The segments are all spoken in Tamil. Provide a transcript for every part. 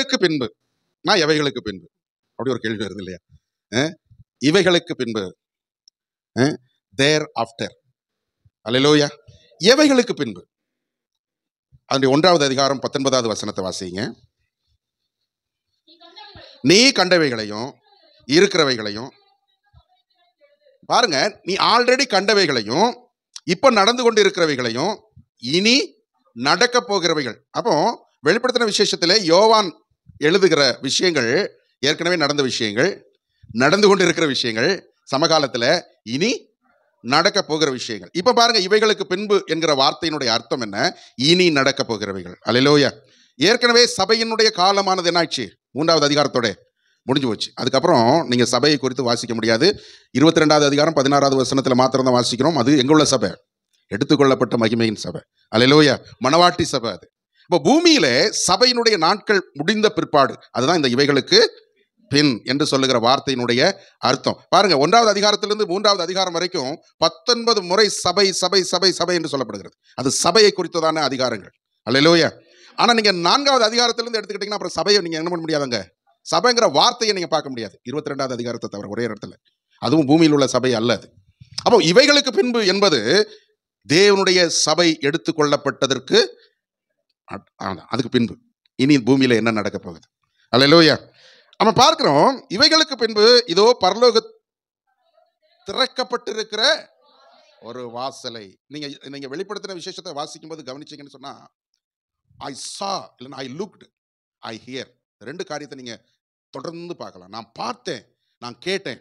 இவைகளுக்கு பின்பு, நான் எவைகளுக்கு பின்பு அப்படி ஒரு கேள்வி வருது இல்லையா? இவைகளுக்கு பின்பு, தேர் ஆஃப்டர். அல்லேலூயா. எவைகளுக்கு பின்பு, அதனுடைய 1வது அதிகாரம் 19வது வசனத்தை வாசிங்க. நீ கண்டவைகளையும் இருக்கிறவைகளையும் பாருங்க. நீ ஆல்ரெடி கண்டவைகளையும் இப்ப நடந்து கொண்டு இருக்கிறவைகளையும் இனி நடக்க போகிறவைகள். அப்போ வெளிப்படுத்தின விசேஷத்திலே யோவான் எழுதுகிற விஷயங்கள் ஏற்கனவே நடந்த விஷயங்கள், நடந்து கொண்டு இருக்கிற விஷயங்கள், சமகாலத்தில் இனி நடக்க போகிற விஷயங்கள். இப்ப பாருங்க, இவைகளுக்கு பின்பு என்கிற வார்த்தையினுடைய அர்த்தம் என்ன? இனி நடக்க போகிறவைகள். அல்லேலூயா. ஏற்கனவே சபையினுடைய காலமானது என்னாச்சு? 3வது அதிகாரத்தோட முடிஞ்சு போச்சு. அதுக்கப்புறம் நீங்க சபையை குறித்து வாசிக்க முடியாது. 22வது அதிகாரம் 16வது வசனத்துல மாத்திரம் தான் வாசிக்கிறோம். அது எங்குள்ள சபை? எடுத்துக்கொள்ளப்பட்ட மகிமையின் சபை. அல்லேலூயா. மணவாட்டி சபை. அது இப்போ பூமியில சபையினுடைய நாட்கள் முடிந்த பிற்பாடு, அதுதான் இந்த இவைகளுக்கு பின் என்று சொல்லுகிற வார்த்தையினுடைய அர்த்தம். பாருங்க, 1வது அதிகாரத்திலிருந்து 3வது அதிகாரம் வரைக்கும் 19 முறை சபை சபை சபை சபை என்று சொல்லப்படுகிறது. அது சபையை குறித்ததான அதிகாரங்கள். அல்லேலூயா. ஆனா நீங்க 4வது அதிகாரத்திலிருந்து எடுத்துக்கிட்டீங்கன்னா அப்புறம் சபையை நீங்க என்ன பண்ண முடியாதுங்க. சபைங்கிற வார்த்தையை நீங்க பார்க்க முடியாது 22வது அதிகாரத்தை தவிர ஒரே இடத்துல. அதுவும் பூமியில் உள்ள சபை அல்ல அது. அப்போ இவைகளுக்கு பின்பு என்பது தேவனுடைய சபை எடுத்துக்கொள்ளப்பட்டதற்கு அதுக்கு பின்பு இனி பூமியில என்ன நடக்க போகுது. அல்லேலூயா. நம்ம பார்க்கிறோம், இவைகளுக்கு பின்பு இதோ பரலோக திறக்கப்பட்டிருக்கிற ஒரு வாசலை. நீங்க வெளிப்படுத்தின விசேஷத்தை வாசிக்கும் போது கவனிச்சீங்கன்னு சொன்னா, ஐ சா இல்லைன்னா ஐ லுக்ட், ஐ ஹியர், 2 காரியத்தை நீங்க தொடர்ந்து பார்க்கலாம். நான் பார்த்தேன், நான் கேட்டேன்.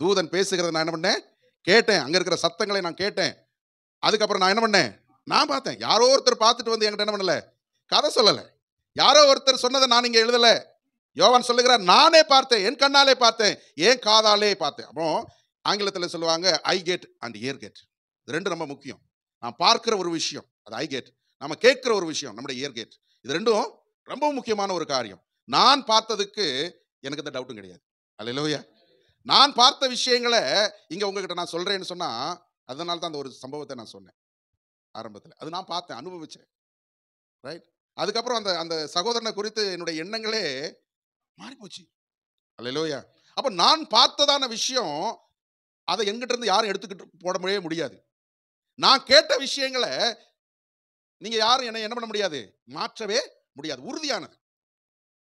தூதன் பேசுகிறத நான் என்ன பண்ணேன்? கேட்டேன். அங்க இருக்கிற சத்தங்களை நான் கேட்டேன். அதுக்கப்புறம் நான் என்ன பண்ணேன்? நான் பார்த்தேன். யாரோ ஒருத்தர் பார்த்துட்டு வந்து என்கிட்ட என்ன பண்ணல? கதை சொல்லல. யாரோ ஒருத்தர் சொன்னதை நான் இங்க எழுதல. யோவான் சொல்லுகிறார், நானே பார்த்தேன், என் கண்ணாலே பார்த்தேன், என் காதாலே பார்த்தேன். அப்போ ஆங்கிலத்தில் சொல்லுவாங்க I get and year get. இது 2 ரொம்ப முக்கியம். நான் பார்க்கிற ஒரு விஷயம் அது ஐ கெட், நம்ம கேட்கிற ஒரு விஷயம் நம்முடைய இயர் கெட். இது 2ம் ரொம்ப முக்கியமான ஒரு காரியம். நான் பார்த்ததுக்கு எனக்கு எந்த டவுட்டும் கிடையாது. அல்லேலூயா. நான் பார்த்த விஷயங்களை இங்க உங்ககிட்ட நான் சொல்றேன்னு சொன்னா, அதனால தான் அந்த ஒரு சம்பவத்தை நான் சொன்னேன் ஆரம்பத்தில். அது நான் பார்த்தேன், அனுபவிச்சேன். ரைட். அதுக்கப்புறம் அந்த அந்த சகோதரனை குறித்து என்னுடைய எண்ணங்களே மாறி போச்சு. அல்லேலூயா. அப்ப நான் பார்த்ததான விஷயம் அதை எங்கிட்ட இருந்து யாரும் எடுத்துக்கிட்டு போடவே முடியாது. நான் கேட்ட விஷயங்களை நீங்க யாரும் என்ன பண்ண முடியாது, மாற்றவே முடியாது. உறுதியானது.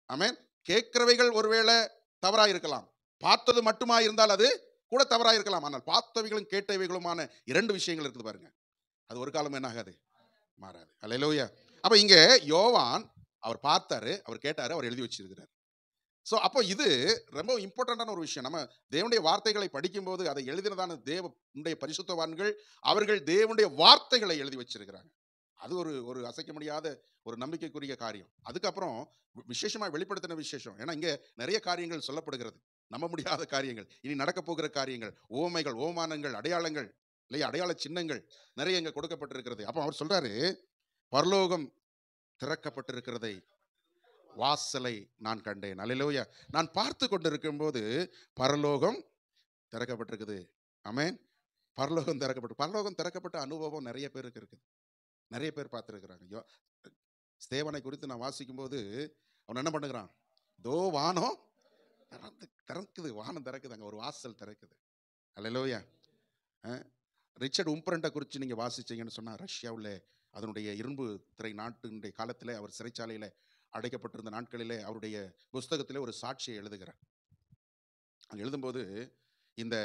ஆமென். கேட்கிறவைகள் ஒருவேளை தவறா இருக்கலாம், பார்த்தது மட்டுமா இருந்தால் அது கூட தவறா இருக்கலாம். ஆனால் பார்த்தவைகளும் கேட்டவைகளுமான 2 விஷயங்கள் இருக்குது பாருங்க. அது ஒரு காலம் என்ன ஆகாது, மாறாது. அல்லேலூயா. அப்ப இங்க யோவான் அவர் பார்த்தாரு, அவர் கேட்டாரு, அவர் எழுதி வச்சிருக்கிறார். ஸோ அப்போ இது ரொம்ப இம்பார்ட்டண்டான ஒரு விஷயம். நம்ம தேவனுடைய வார்த்தைகளை படிக்கும்போது அதை எழுதினதான தேவனுடைய பரிசுத்தவான்கள், அவர்கள் தேவனுடைய வார்த்தைகளை எழுதி வச்சிருக்கிறாங்க. அது ஒரு ஒரு அசைக்க முடியாத ஒரு நம்பிக்கைக்குரிய காரியம். அதுக்கப்புறம் விசேஷமா வெளிப்படுத்தின விசேஷம். ஏன்னா இங்க நிறைய காரியங்கள் சொல்லப்படுகிறது, நம்ப முடியாத காரியங்கள், இனி நடக்க போகிற காரியங்கள், ஓமைகள், ஓமானங்கள், அடையாளங்கள் இல்லையா, அடையாள சின்னங்கள் நிறைய இங்க கொடுக்கப்பட்டிருக்கிறது. அப்போ அவர் சொல்றாரு, பரலோகம் திறக்கப்பட்டிருக்கிறதை, வாசலை நான் கண்டேன். அல்லேலூயா. நான் பார்த்து கொண்டிருக்கும் போது பரலோகம் திறக்கப்பட்டிருக்குது. ஆமென். பரலோகம் திறக்கப்பட்ட அனுபவம் நிறைய பேருக்கு இருக்குது. நிறைய பேர் பார்த்துருக்கிறாங்க. ஸ்தேவனை குறித்து நான் வாசிக்கும் போது அவன் என்ன பண்ணுகிறான், தோ வானம் திறக்குது, வானம் திறக்குது, அங்க ஒரு வாசல் திறக்குது. அல்லேலூயா. ரிச்சர்ட் உம்பரண்டை குறித்து நீங்க வாசிச்சீங்கன்னு சொன்னா, ரஷ்யாவில் அதனுடைய இரும்பு திரை நாட்டினுடைய காலத்தில் அவர் சிறைச்சாலையில் அடைக்கப்பட்டிருந்த நாட்களிலே அவருடைய புஸ்தகத்திலே ஒரு சாட்சியை எழுதுகிறார். அங்கே எழுதும்போது இந்த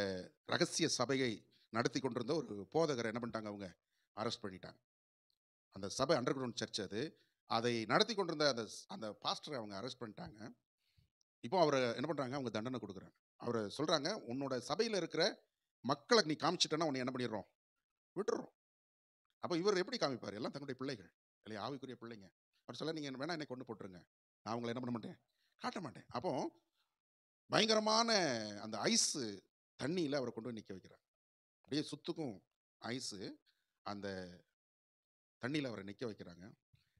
ரகசிய சபையை நடத்தி கொண்டிருந்த ஒரு போதகரை என்ன பண்ணிட்டாங்க, அவங்க அரெஸ்ட் பண்ணிட்டாங்க. அந்த சபை அண்டர் கிரவுண்ட் சர்ச் அது. அதை நடத்தி கொண்டிருந்த அந்த அந்த பாஸ்டரை அவங்க அரெஸ்ட் பண்ணிட்டாங்க. இப்போ அவரை என்ன பண்ணுறாங்க, அவங்க தண்டனை கொடுக்குறாங்க. அவரை சொல்கிறாங்க, உன்னோட சபையில் இருக்கிற மக்களை நீ காமிச்சிட்டேன்னா உன்னை என்ன பண்ணிடுறோம், விட்டுறோம். அப்போ இவர் எப்படி காமிப்பார், எல்லாம் தன்னுடைய பிள்ளைகள் இல்லையா, ஆவிக்குரிய பிள்ளைங்க. அவர் சொல்ல, நீங்கள் வேணா என்னை கொண்டு போட்டுருங்க, நான் அவங்களை என்ன பண்ண மாட்டேன், காட்ட மாட்டேன். அப்போ பயங்கரமான அந்த ஐஸு தண்ணியில் அவரை கொண்டு போய் நிற்க வைக்கிறார். அப்படியே சுத்துக்கும் ஐஸு அந்த தண்ணியில் அவரை நிற்க வைக்கிறாங்க.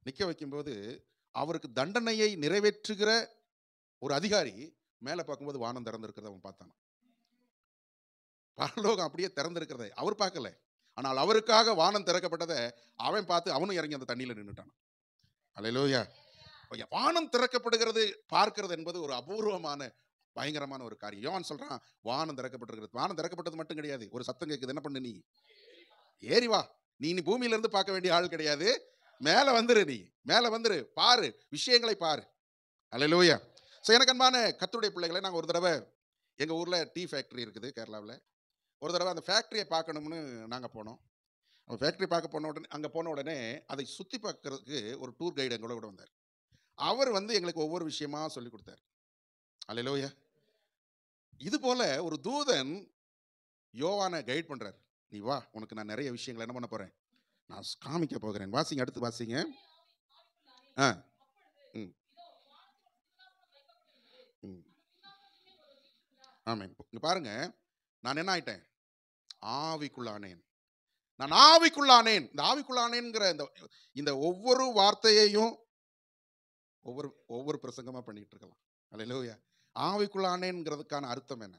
நிற்க வைக்கும்போது அவருக்கு தண்டனையை நிறைவேற்றுகிற ஒரு அதிகாரி மேலே பார்க்கும்போது வானம் திறந்திருக்கிறத அவன் பார்த்தான. பரலோகம் அப்படியே திறந்திருக்கிறத அவர் பார்க்கல, ஆனால் அவருக்காக வானம் திறக்கப்பட்டதை அவன் பார்த்து அவனும் இறங்கி அந்த தண்ணியில் நின்றுட்டான். அல்லேலூயா. வானம் திறக்கப்படுகிறது பார்க்கிறது என்பது ஒரு அபூர்வமான பயங்கரமான ஒரு காரியம். யோவான் சொல்றான், வானம் திறக்கப்பட்டிருக்கிறது. வானம் திறக்கப்பட்டது மட்டும் கிடையாது, ஒரு சத்தம் கேட்குது, என்ன பண்ணு, நீ ஏறி வா, நீ பூமியில இருந்து பார்க்க வேண்டிய ஆள் கிடையாது, மேல வந்துரு, நீ மேல வந்துரு, பாரு, விஷயங்களை பாரு. அல்லேலூயா. ஸோ எனக்கு அன்பான கர்த்தருடைய பிள்ளைகளை, நாங்கள் ஒரு தடவை எங்கள் ஊரில் டீ ஃபேக்ட்ரி இருக்குது கேரளாவில். ஒரு தடவை அந்த ஃபேக்ட்ரியை பார்க்கணும்னு நாங்கள் போனோம். அந்த ஃபேக்ட்ரி பார்க்க போன உடனே, அங்கே போன உடனே அதை சுற்றி பார்க்கறதுக்கு ஒரு டூர் கைடு எங்களோட கூட வந்தார். அவர் எங்களுக்கு ஒவ்வொரு விஷயமா சொல்லி கொடுத்தார். அல்லேலூயா. இது போல ஒரு தூதன் யோவானை கைட் பண்றார். நீ வா, உனக்கு நான் நிறைய விஷயங்களை என்ன பண்ண போறேன், நான் காமிக்க போகிறேன். வாசிங்க, அடுத்து வாசிங்க. ஆ ம் ம் ஆமாம். இங்க பாருங்க, நான் என்ன ஆயிட்டேன், ஆவிக்குள்ளானேன். நான் ஆவிக்குள்ளானேன். இந்த ஆவிக்குள்ளானேன்ங்கிற இந்த ஒவ்வொரு வார்த்தையையும் ஒவ்வொரு ஒவ்வொரு பிரசங்கமா பண்ணிட்டு இருக்கலாம். அல்லேலூயா. ஆவிக்குள்ளானேன்ங்கிறதுக்கான அர்த்தம் என்ன,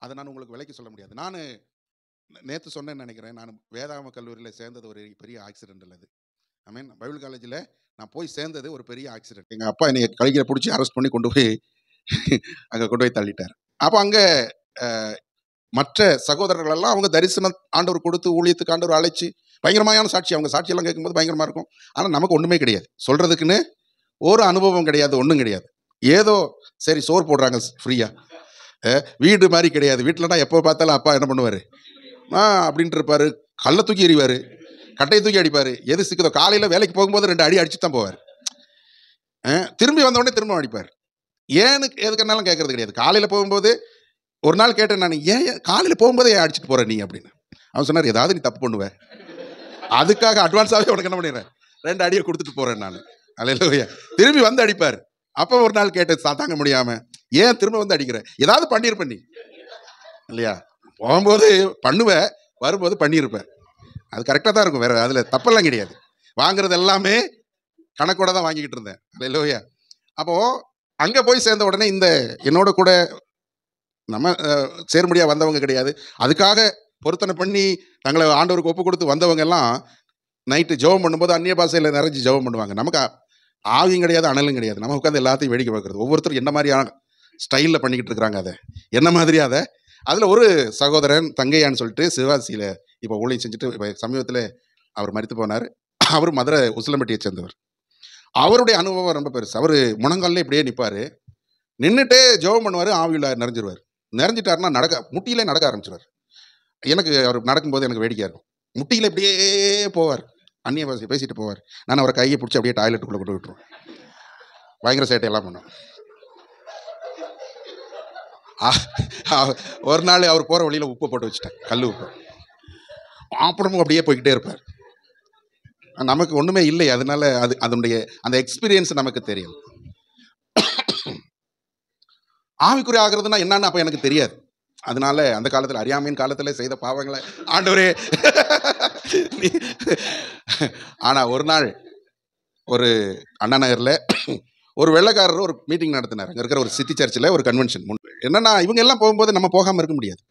அதை நான் உங்களுக்கு விலைக்கு சொல்ல முடியாது. நான் நேற்று சொன்னேன்னு நினைக்கிறேன், நான் வேதாகம கல்லூரியில் சேர்ந்தது ஒரு பெரிய ஆக்சிடென்ட் அல்லது ஐ மீன் பைபிள் காலேஜில் நான் போய் சேர்ந்தது ஒரு பெரிய ஆக்சிடென்ட். எங்கள் அப்பா என்னை கைகளை பிடிச்சி அரெஸ்ட் பண்ணி கொண்டு போய் அங்கே கொண்டு போய் தள்ளிட்டார். அப்போ அங்கே மற்ற சகோதரர்கள் எல்லாம் அவங்க தரிசனம் ஆண்டவர் கொடுத்து ஊழியத்துக்கு ஆண்டவர் அழைச்சி பயங்கரமான சாட்சி, அவங்க சாட்சியெல்லாம் கேட்கும்போது பயங்கரமாக இருக்கும். ஆனால் நமக்கு ஒன்றுமே கிடையாது, சொல்கிறதுக்குன்னு ஒரு அனுபவம் கிடையாது, ஒன்றும் கிடையாது. ஏதோ சரி சோறு போடுறாங்க ஃப்ரீயாக, வீடு மாதிரி கிடையாது. வீட்டிலனா எப்போ பார்த்தாலும் அப்பா என்ன பண்ணுவார், அப்படின்ட்டு இருப்பார், கல்லை தூக்கி எறிவார், கட்டையை தூக்கி அடிப்பார், எது சிக்குதோ. காலையில் வேலைக்கு போகும்போது 2 அடி அடிச்சு தான் போவார், திரும்பி வந்தோடனே திரும்ப அடிப்பார். ஏன்னு எதுக்குன்னாலும் கேட்கறது கிடையாது. காலையில் போகும்போது ஒரு நாள் கேட்டேன் நான், ஏன் காலையில் போகும்போது ஏன் அடிச்சுட்டு போகிற நீ அப்படின்னு. அவன் சொன்னார், ஏதாவது நீ தப்பு பண்ணுவேன், அதுக்காக அட்வான்ஸாகவே உனக்கு என்ன பண்ணிடுறேன், 2 அடியை கொடுத்துட்டு போகிறேன் நான். அல்லேலூயா. திரும்பி வந்து அடிப்பார். அப்போ ஒரு நாள் கேட்டேன் தாங்க முடியாமல், ஏன் திரும்ப வந்து அடிக்கிறேன், ஏதாவது பண்ணியிருப்பேன் நீ இல்லையா. போகும்போது பண்ணுவேன், வரும்போது பண்ணியிருப்பேன், அது கரெக்டாக தான் இருக்கும், வேற அதில் தப்பெல்லாம் கிடையாது. வாங்குறது எல்லாமே கணக்கோட தான் வாங்கிக்கிட்டு இருந்தேன். அல்லேலூயா. அப்போது அங்கே போய் சேர்ந்த உடனே இந்த என்னோட கூட நம்ம சேர்முடியாக வந்தவங்க கிடையாது, அதுக்காக பொருத்தனை பண்ணி தங்களை ஆண்டவருக்கு ஒப்பு கொடுத்து வந்தவங்க எல்லாம் நைட்டு ஜெபம் பண்ணும்போது அந்நிய பாஷையில் நிறைஞ்சி ஜெபம் பண்ணுவாங்க. நமக்கு ஆவியும் கிடையாது, அனலும் கிடையாது. நம்ம உட்காந்து எல்லாத்தையும் வேடிக்கை பார்க்குறது. ஒவ்வொருத்தரும் என்ன மாதிரியான ஸ்டைலில் பண்ணிக்கிட்டு இருக்கிறாங்க, அதை என்ன மாதிரி அதை. அதில் ஒரு சகோதரன் தங்கையான்னு சொல்லிட்டு சிவாசியில் இப்போ ஊழியம் செஞ்சுட்டு இப்போ சமீபத்தில் அவர் மரித்து போனார். அவர் மதுரை உசிலம்பட்டியை சேர்ந்தவர். அவருடைய அனுபவம் ரொம்ப பெருசு. அவர் முழங்காலில் இப்படியே நிற்பார், நின்றுட்டே ஜெபம் பண்ணுவார், ஆவியில் நிறைஞ்சிருவார். நிறைஞ்சிட்டாருன்னா முட்டியிலே நடக்க ஆரம்பிச்சிருவார். எனக்கு அவர் நடக்கும்போது எனக்கு வேடிக்கையாக இருக்கும். முட்டியில் இப்படியே போவார், அந்நிய பாஷை பேசிட்டு போவார். நான் அவரை கையை பிடிச்சி அப்படியே டாய்லெட்டுக்குள்ளே கொண்டு விட்டுருவேன். பயங்கர சேட்டையெல்லாம் பண்ணும். ஒரு நாள் அவர் போகிற வழியில் உப்பு போட்டு வச்சுட்டேன், கல் உப்பு. அப்புறமும் அப்படியே போய்கிட்டே இருப்பார். நமக்கு ஒன்றுமே இல்லை, அதனால அதனுடைய அந்த எக்ஸ்பீரியன்ஸ் நமக்கு தெரியும். ஆவிக்குறி ஆகிறதுனா என்னன்னு அப்போ எனக்கு தெரியாது. அதனால அந்த காலத்தில் அறியாமையின் காலத்தில் செய்த பாவங்களை ஆண்டவரே. ஆனால் ஒரு நாள் ஒரு அண்ணா நகரில் ஒரு வெள்ளைக்காரர் ஒரு மீட்டிங் நடத்தினார். அங்கே இருக்கிற ஒரு சிட்டி சர்ச்சில் ஒரு கன்வென்ஷன். என்னன்னா இவங்க எல்லாம் போகும்போது நம்ம போகாமல் இருக்க முடியாது,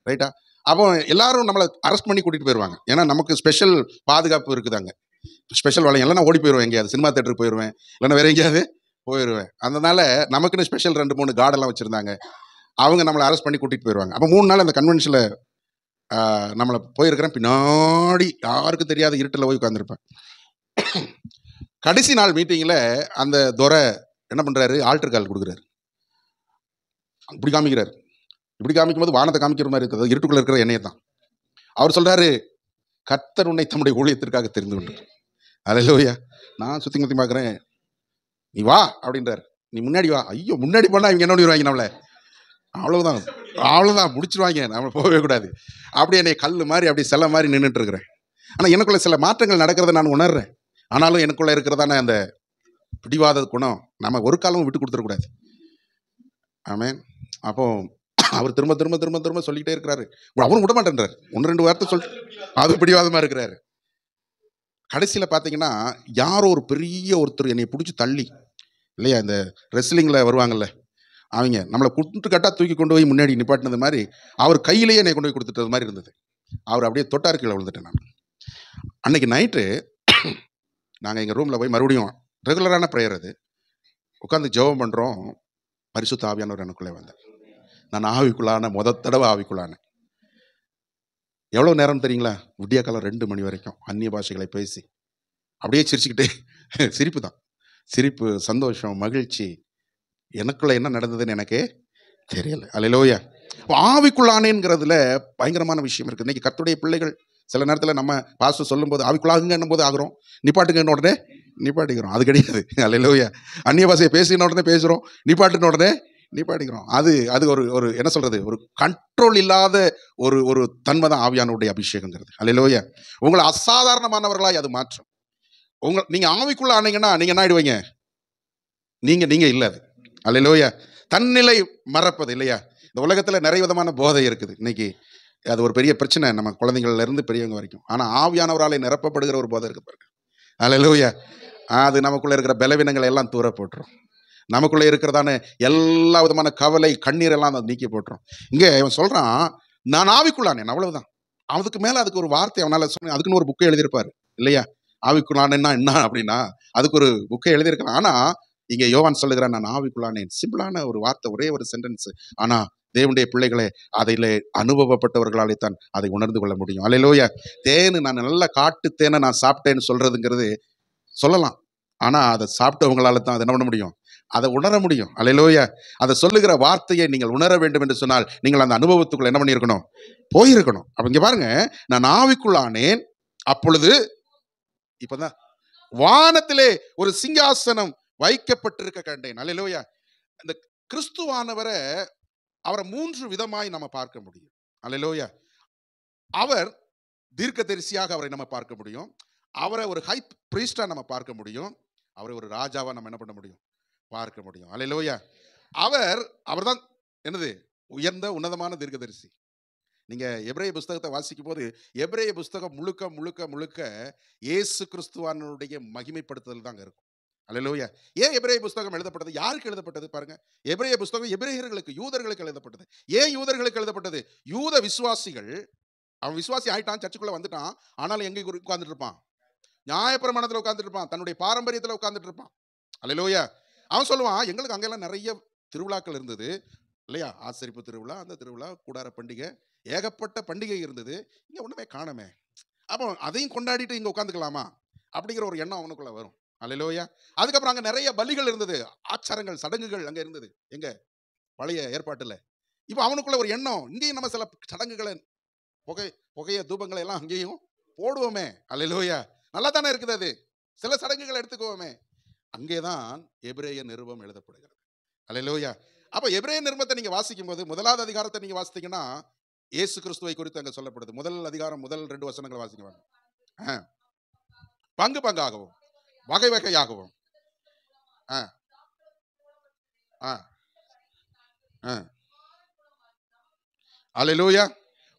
ரைட்டா. அப்போ எல்லாரும் நம்மளை அரெஸ்ட் பண்ணி கூட்டிகிட்டு போயிடுவாங்க. ஏன்னா நமக்கு ஸ்பெஷல் பாதுகாப்பு இருக்குதாங்க, ஸ்பெஷல் வளையம். இல்லைன்னா ஓடி போயிடுவேன், எங்கேயாவது சினிமா தேட்டருக்கு போயிடுவேன், இல்லைன்னா வேற எங்கேயாவது போயிடுவேன். அதனால நமக்குன்னு ஸ்பெஷல் 2-3 கார்டெல்லாம் வச்சுருந்தாங்க. அவங்க நம்மளை அரெஸ்ட் பண்ணி கூட்டிகிட்டு போயிடுவாங்க. அப்போ 3 நாள் அந்த கன்வென்ஷனில் நம்மளை போயிருக்கிறேன். பின்னாடி யாருக்கும் தெரியாத இருட்டில் போய் உட்காந்துருப்பேன். கடைசி நாள் மீட்டிங்கில் அந்த துரை என்ன பண்ணுறாரு, ஆல்டர் கால் கொடுக்குறாரு. இப்படி காமிக்கிறார். இப்படி காமிக்கும் போது வானத்தை காமிக்கிற மாதிரி இருக்குது, இருட்டுக்குள்ளே இருக்கிற எண்ணெயை தான். அவர் சொல்கிறாரு, கர்த்தர் உன்னை தம்முடைய ஊழியத்திற்காக தெரிந்து கொண்டார். அல்லேலூயா. நான் சுற்றி முற்றி பார்க்குறேன், நீ வா அப்படின்றார். நீ முன்னாடி வா. ஐயோ, முன்னாடி போனால் இவங்க என்ன பண்ணிடுவாங்க நம்மளை, அவ்வளோதான் முடிச்சிருவாங்க, நம்ம போகவே கூடாது. அப்படி என்னை கல் மாதிரி அப்படி சிலை மாதிரி நின்றுட்டு இருக்கிறேன். ஆனால் எனக்குள்ள சில மாற்றங்கள் நடக்கிறத நான் உணர்றேன். ஆனாலும் எனக்குள்ளே இருக்கிறதான அந்த பிடிவாத குணம் நம்ம ஒரு காலமும் விட்டு கொடுத்துடக்கூடாது. ஆமென். அப்போ அவர் திரும்ப திரும்ப திரும்ப திரும்ப சொல்லிக்கிட்டே இருக்கிறாரு. அவரும் விட மாட்டேன்றார். 1-2 வார்த்தை சொல்லி அது பிடிவாதமாக இருக்கிறாரு. கடைசியில் பார்த்தீங்கன்னா யாரோ ஒரு பெரிய ஒருத்தர் என்னை பிடிச்சி தள்ளி, இல்லையா இந்த ரெஸ்லிங்கில் வருவாங்கல்ல அவங்க, நம்மளை குட்டு கட்டாக தூக்கி கொண்டு போய் முன்னாடி நிப்பாட்டினது மாதிரி அவர் கையிலேயே என்னை கொண்டு போய் கொடுத்துட்டது மாதிரி இருந்தது. அவர் அப்படியே தொட்டார், கீழே விழுந்துட்டேன் நான். அன்னைக்கு நைட்டு நாங்கள் எங்கள் ரூமில் போய் மறுபடியும் ரெகுலரான ப்ரேயர் அது. உட்காந்து ஜெபம் பண்ணுறோம். பரிசுத்த ஆவியானவர் எனக்குள்ளே வந்தார். நான் ஆவிக்குள்ளான தடவை ஆவிக்குள்ளானேன். எவ்வளோ நேரம் தெரியுங்களா? விடிய காலம் 2 மணி வரைக்கும் அந்நிய பாஷைகளை பேசி அப்படியே சிரிச்சுக்கிட்டே சிரிப்பு தான், சிரிப்பு, சந்தோஷம், மகிழ்ச்சி. எனக்குள்ள என்ன நடந்ததுன்னு எனக்கே தெரியல. அல்லேலூயா. ஆவிக்குள்ளானேங்கிறதுல பயங்கரமான விஷயம் இருக்குது. இன்னைக்கு கர்த்தருடைய பிள்ளைகள் சில நேரத்தில் நம்ம பாஸ்டர் சொல்லும்போது ஆவிக்குள்ளாகுங்கன்னும் போது ஆகிறோம், நிப்பாட்டுங்கன்னு உடனே நிப்பாட்டிக்கிறோம். அது கிடையாது. அல்லேலூயா. அந்நிய பாஷையை பேசின உடனே பேசுகிறோம், நிப்பாட்டுன உடனே நிப்பாட்டிக்கிறோம். அது ஒரு ஒரு என்ன சொல்றது, ஒரு கண்ட்ரோல் இல்லாத ஒரு ஒரு தன்மை தான் ஆவியானவருடைய அபிஷேகங்கிறது. அல்லேலூயா. உங்களை அசாதாரணமானவர்களாய் அது மாற்றும். நீங்க ஆவிக்குள்ள ஆனீங்கன்னா நீங்க என்ன ஆயிடுவீங்க? நீங்க இல்ல அது. அல்லேலூயா. தன்னிலை மறப்பது இல்லையா? இந்த உலகத்துல நிறைய விதமான போதை இருக்குது இன்னைக்கு. அது ஒரு பெரிய பிரச்சனை, நம்ம குழந்தைங்கள்ல இருந்து பெரியவங்க வரைக்கும். ஆனா ஆவியானவராலே நிரப்பப்படுகிற ஒரு போதை இருக்கு பாருங்க. அல்லேலூயா. அது நமக்குள்ள இருக்கிற பலவீனங்களை எல்லாம் தூர போட்டுரும். நமக்குள்ள இருக்கிறதான எல்லா விதமான கவலை, கண்ணீர் எல்லாம் அதை நீக்கி போட்டுரும். இங்க இவன் சொல்றான், நான் ஆவிக்குள்ளானேன், அவ்வளவுதான். அதுக்கு மேல அதுக்கு ஒரு வார்த்தை அவனால சொன்ன, அதுக்குன்னு ஒரு புக்கை எழுதியிருப்பாரு இல்லையா? ஆவிக்குள்ளானேன்னா என்ன அப்படின்னா அதுக்கு ஒரு புக்கை எழுதியிருக்கலாம். ஆனா இங்க யோவான் சொல்லுகிறான், நான் ஆவிக்குள்ளானேன். சிம்பிளான ஒரு வார்த்தை, ஒரே ஒரு சென்டென்ஸ். ஆனா தேவனுடைய பிள்ளைகளை அதில் அனுபவப்பட்டவர்களாலே தான் அதை உணர்ந்து கொள்ள முடியும். அல்லேலூயா. தேனு, நான் நல்ல காட்டு தேனை நான் சாப்பிட்டேன்னு சொல்றதுங்கிறது சொல்லலாம். ஆனா அதை சாப்பிட்டவங்களால தான் அதை என்ன பண்ண முடியும்? அதை உணர முடியும். அல்லேலூயா. அதை சொல்லுகிற வார்த்தையை நீங்கள் உணர வேண்டும் என்று சொன்னால் நீங்கள் அந்த அனுபவத்துக்குள்ள என்ன பண்ணியிருக்கணும்? போயிருக்கணும். அப்ப இங்க பாருங்க, நான் ஆவிக்குள்ளானேன், அப்பொழுது இப்பதான் வானத்திலே ஒரு சிங்காசனம் வைக்கப்பட்டிருக்க கண்டேன். அல்லேலூயா. அந்த கிறிஸ்துவானவரை, அவரை 3 விதமாய் நம்ம பார்க்க முடியும். அல்லேலூயா. அவர் தீர்க்கதரிசியாக அவரை நம்ம பார்க்க முடியும். அவரை ஒரு ஹை பிரீஸ்டா நம்ம பார்க்க முடியும். அவரை ஒரு ராஜாவா நம்ம என்ன பண்ண முடியும்? பார்க்க முடியும். அல்லேலூயா. அவர்தான் என்னது? உயர்ந்த உன்னதமான தீர்க்கதரிசி. நீங்க எபிரேய புஸ்தகத்தை வாசிக்கும் போது எபிரேய புஸ்தகம் முழுக்க முழுக்க முழுக்க இயேசு கிறிஸ்துவானுடைய மகிமைப்படுத்துதல் தாங்க இருக்கும். அல்லேலூயா. ஏன் எபிரேய புஸ்தகம் எழுதப்பட்டது? யாருக்கு எழுதப்பட்டது பாருங்க. எபிரேய புஸ்தகம் எபிரேயர்களுக்கு, யூதர்களுக்கு எழுதப்பட்டது. ஏன் யூதர்களுக்கு எழுதப்பட்டது? யூத விசுவாசிகள், அவன் விசுவாசி ஆயிட்டான், சர்ச்சுக்குள்ள வந்துட்டான், ஆனாலும் எங்க உட்கார்ந்துட்டு இருப்பான்? நியாயப்பிரமாணத்துல உட்கார்ந்துட்டு இருப்பான், தன்னுடைய பாரம்பரியத்துல உட்கார்ந்துட்டு இருப்பான். அல்லேலூயா. அவன் சொல்லுவான், எங்களுக்கு அங்கெல்லாம் நிறைய திருவிழாக்கள் இருந்தது இல்லையா? ஆசரிப்பு திருவிழா, அந்த திருவிழா, கூடார பண்டிகை, ஏகப்பட்ட பண்டிகை இருந்தது. இங்க ஒண்ணுமே காணமே. அப்போ அதையும் கொண்டாடிட்டு இங்க உட்காந்துக்கலாமா அப்படிங்கிற ஒரு எண்ணம் அவனுக்குள்ள வரும். அல்லேலூயா. அதுக்கப்புறம் அங்க நிறைய பலிகள் இருந்தது, ஆச்சாரங்கள், சடங்குகள் அங்க இருந்தது. எங்க பழைய ஏற்பாட்டுல. இப்போ அவனுக்குள்ள ஒரு எண்ணம், இங்கேயும் நம்ம சில சடங்குகளை, புகைய தூபங்களை எல்லாம் அங்கேயும் போடுவோமே. அல்லேலூயா. நல்லா தானே இருக்குது அது. சில சடங்குகளை எடுத்துக்குவோமே. அங்கேதான் எபிரேய நிருபம் எழுதப்படுகிறது. அல்லேலூயா. அப்ப எபிரேய நிருபத்தை நீங்க வாசிக்கும் போது 1வது அதிகாரத்தை நீங்க வாசித்தீங்கன்னா இயேசு கிறிஸ்துவை குறித்து அங்க சொல்லப்படுது. 1 அதிகாரம் முதல் 2 வசனங்களை வாசிங்க. பங்கு பங்காகவும் வகை வகையாகவும் அல்லேலூயா.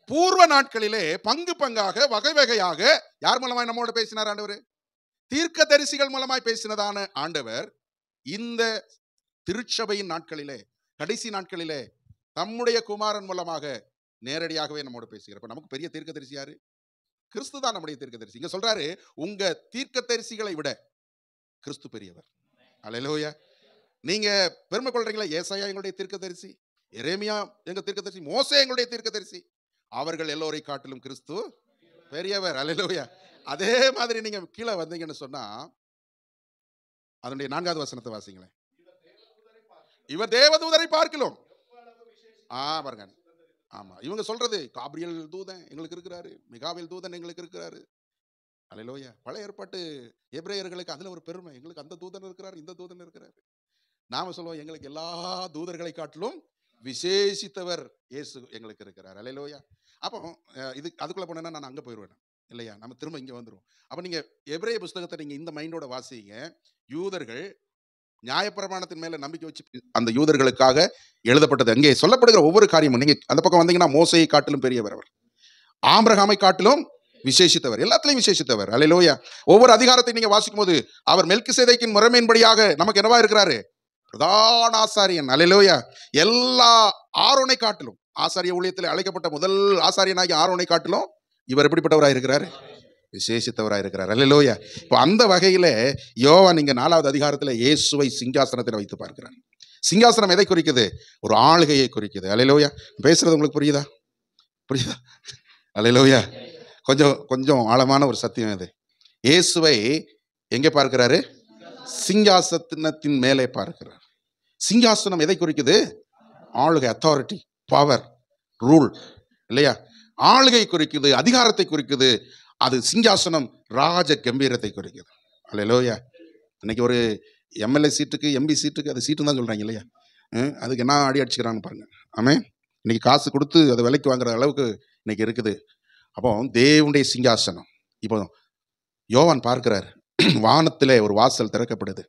பூர்வ நாட்களிலே பங்கு பங்காக வகை வகையாக யார் மூலமாய் நம்மோட பேசினார் ஆண்டவர்? தீர்க்கதரிசிகள் மூலமாய் பேசினதான ஆண்டவர் இந்த திருச்சபையின் நாட்களிலே, கடைசி நாட்களிலே தம்முடைய குமாரன் மூலமாக நேரடியாகவே நம்மோட பேசுகிறார். இப்ப நமக்கு பெரிய தீர்க்கதரிசி யாரு? கிறிஸ்து தான் நம்முடைய தீர்க்கதரிசி. இங்க சொல்றாரு, உங்க தீர்க்கதரிசிகளை விட கிறிஸ்து பெரியவர். அல்லேலூயா. நீங்க பெருமை கொள்றீங்களா? ஏசாயா எங்களுடைய தீர்க்கதரிசி, எரேமியா எங்க தீர்க்கதரிசி, மோசே எங்களுடைய தீர்க்கதரிசி. அவர்கள் எல்லோரை காட்டிலும் கிறிஸ்து பெரியவர். அல்லேலூயா. அதே மாதிரி நீங்க கீழே வந்தீங்கன்னு சொன்னா அதனுடைய 4வது வசனத்தை வாசிங்களேன். இவர் தேவதூதரை பார்க்கலாம். பாருங்க. ஆமா, இவங்க சொல்றது காபிரியல் தூதன் எங்களுக்கு இருக்கிறாரு, மிகாவேல் தூதன் எங்களுக்கு இருக்கிறாரு. அல்லேலூயா. பழைய ஏற்பாட்டு எபிரேயர்களுக்கு அதுல ஒரு பெருமை, எங்களுக்கு அந்த தூதன் இருக்கிறாரு, இந்த தூதன் இருக்கிறாரு. நாம சொல்லுவோம், எங்களுக்கு எல்லா தூதர்களை காட்டிலும் விசேஷித்தவர் இயேசு எங்களுக்கு இருக்கிறார். அல்லேலூயா. அப்போ இது அதுக்குள்ள போனேன்னா நான் அங்க போயிடுவேன் இல்லையா? நம்ம திரும்ப இங்க வந்துடும். அப்ப நீங்க எபிரேய புஸ்தகத்தை நீங்க இந்த மைண்டோட வாசிங்க. யூதர்கள் நியாயப்பிரமாணத்தின் மேல நம்பிக்கை வச்சு, அந்த யூதர்களுக்காக எழுதப்பட்டது. அங்கே சொல்லப்படுகிற ஒவ்வொரு காரியமும் நீங்க அந்த பக்கம் வந்தீங்கன்னா மோசையை காட்டிலும் பெரியவர் அவர், ஆபிரகாமை காட்டிலும் விசேஷித்தவர், எல்லாத்திலையும் விசேஷித்தவர். அல்லேலூயா. ஒவ்வொரு அதிகாரத்தை நீங்க வாசிக்கும் போது அவர் மெல்கிசேதேக்கின் முறைமையின்படியாக நமக்கு என்னவா இருக்கிறாரு? பிரதான ஆசாரியன். அல்லேலூயா. எல்லா ஆரோனை காட்டிலும், ஆசாரிய ஊழியத்தில் அழைக்கப்பட்ட முதல் ஆசாரியனாகி ஆரோனை காட்டிலும் இவர் எப்படிப்பட்டவராக இருக்கிறாரு? விசேஷித்தவராக இருக்கிறார். அல்லேலூயா. இப்போ அந்த வகையில யோவான் இங்க 4வது அதிகாரத்துல இயேசுவை சிங்காசனத்தில் வைத்து பார்க்கிறார். சிங்காசனம் எதை குறிக்குது? ஒரு ஆளுகையை குறிக்குது. அல்லேலூயா. பேசுறது உங்களுக்கு புரியுதா? புரியுதா? அல்லேலூயா. கொஞ்சம் கொஞ்சம் ஆழமான ஒரு சத்தியம் இது. இயேசுவை எங்கே பார்க்கிறாரு? சிங்காசனத்தின் மேலே பார்க்கிறார். சிங்காசனம் எதை குறிக்குது? ஆளுகை, அத்தாரிட்டி, பவர், ரூல் இல்லையா? ஆளுகை குறிக்குது, அதிகாரத்தை குறிக்குது. அது சிங்காசனம் ராஜ கம்பீரத்தை குறிக்குது. அல்லேலூயா. இன்னைக்கு ஒரு எம்எல்ஏ சீட்டுக்கு, எம்பி சீட்டுக்கு அது சீட்டுன்னு தான் சொல்றாங்க இல்லையா? அதுக்கு என்ன அடி அடிச்சுக்கிறாங்க பாருங்க. ஆமென். இன்னைக்கு காசு கொடுத்து அதை விலைக்கு வாங்குற அளவுக்கு இன்னைக்கு இருக்குது. அப்போ தேவனுடைய சிங்காசனம். இப்போ யோவான் பார்க்கிறார், வானத்திலே ஒரு வாசல் திறக்கப்படுது,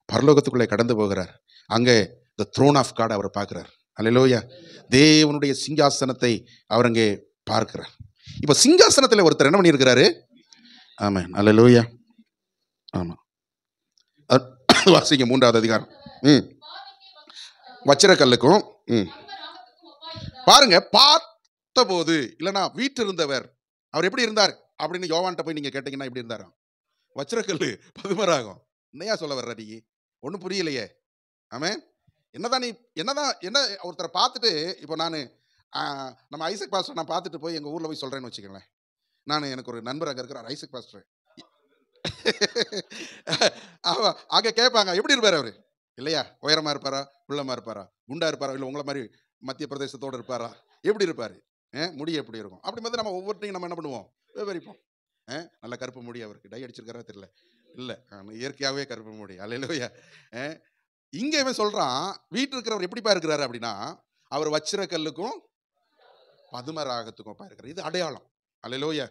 பரலோகத்துக்குள்ளே கடந்து போகிறார். அங்கே த த்ரோன் ஆஃப் காட் அவர் பார்க்கிறார். அல்லேலூயா. தேவனுடைய சிங்காசனத்தை அவர் அங்கே பார்க்கிறார். இப்போ சிங்காசனத்தில் ஒருத்தர் என்ன பண்ணியிருக்கிறாரு? ஆமென். அல்லேலூயா. ஆமா, வாசிங்க 3வது அதிகாரம். வச்சிரக்கல்லுக்கும் பாருங்க, பார்த்தபோது இல்லைன்னா வீட்டு இருந்தவர் அவர் எப்படி இருந்தார் அப்படின்னு யோவான்ட்ட போய் நீங்க கேட்டீங்கன்னா எப்படி இருந்தாரா? வச்சிரக்கல்லு பதுமராகம். என்னையா சொல்ல வர்ற நீ? ஒன்றும் புரியலையே. ஆமே. என்னதான் என்ன ஒருத்தரை பார்த்துட்டு, இப்போ நான் நம்ம ஐசக் பாஸ்டர் நான் பார்த்துட்டு போய் எங்கள் ஊரில் போய் சொல்கிறேன்னு வச்சுக்கோங்களேன். எனக்கு ஒரு நண்பர் அங்கே இருக்கிறார், ஐசக் பாஸ்டர். அங்கே கேட்பாங்க, எப்படி இருப்பார் அவர் இல்லையா? உயரமாக இருப்பாரா, உள்ளமாக இருப்பாரா, குண்டா இருப்பாரா, இல்லை உங்களை மாதிரி மத்திய பிரதேசத்தோடு இருப்பாரா, எப்படி இருப்பார், முடி எப்படி இருக்கும்? அப்படி மாதிரி நம்ம ஒவ்வொருத்தையும் நம்ம என்ன பண்ணுவோம், விவரிப்போம். நல்ல கருப்பு முடி, அவருக்கு டை அடிச்சிருக்காரா தெரியல, இல்லை இயற்கையாகவே கருப்பு முடி. அல்லேலூயா. இங்கே இவன் சொல்கிறான், வீட்டில் இருக்கிறவர் எப்படிப்பா இருக்கிறாரு அப்படின்னா, அவர் வச்சிரக்கல்லுக்கும் பதுமராகத்துக்கும் இருக்கிறார். இது அடையாளம். அல்லேலூயா.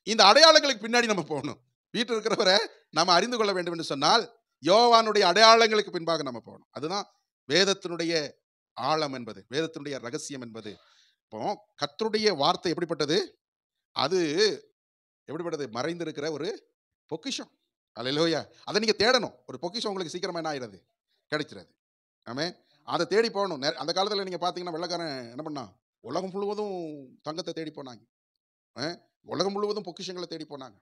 இந்த அடையாளங்களுக்கு பின்னாடி நம்ம போகணும். வீட்டில் இருக்கிறவரை நம்ம அறிந்து கொள்ள வேண்டும் என்று சொன்னால் யோவானுடைய அடையாளங்களுக்கு பின்பாக நம்ம போகணும். அதுதான் வேதத்தினுடைய ஆழம் என்பது, வேதத்தினுடைய ரகசியம் என்பது. இப்போ கர்த்தருடைய வார்த்தை எப்படிப்பட்டது? அது எப்படிப்பட்டது? மறைந்திருக்கிற ஒரு பொக்கிஷம். அல்லேலூயா. அதை நீங்க தேடணும். ஒரு பொக்கிஷம் உங்களுக்கு சீக்கிரமா என்ன ஆயிடுது? கிடைச்சிடாது. ஆமே. அதை தேடி போகணும். அந்த காலத்தில் நீங்க பார்த்தீங்கன்னா வெள்ளக்காரன் என்ன பண்ணா? உலகம் முழுவதும் தங்கத்தை தேடி போனாங்க. உலகம் முழுவதும் பொக்கிஷங்களை தேடி போனாங்க.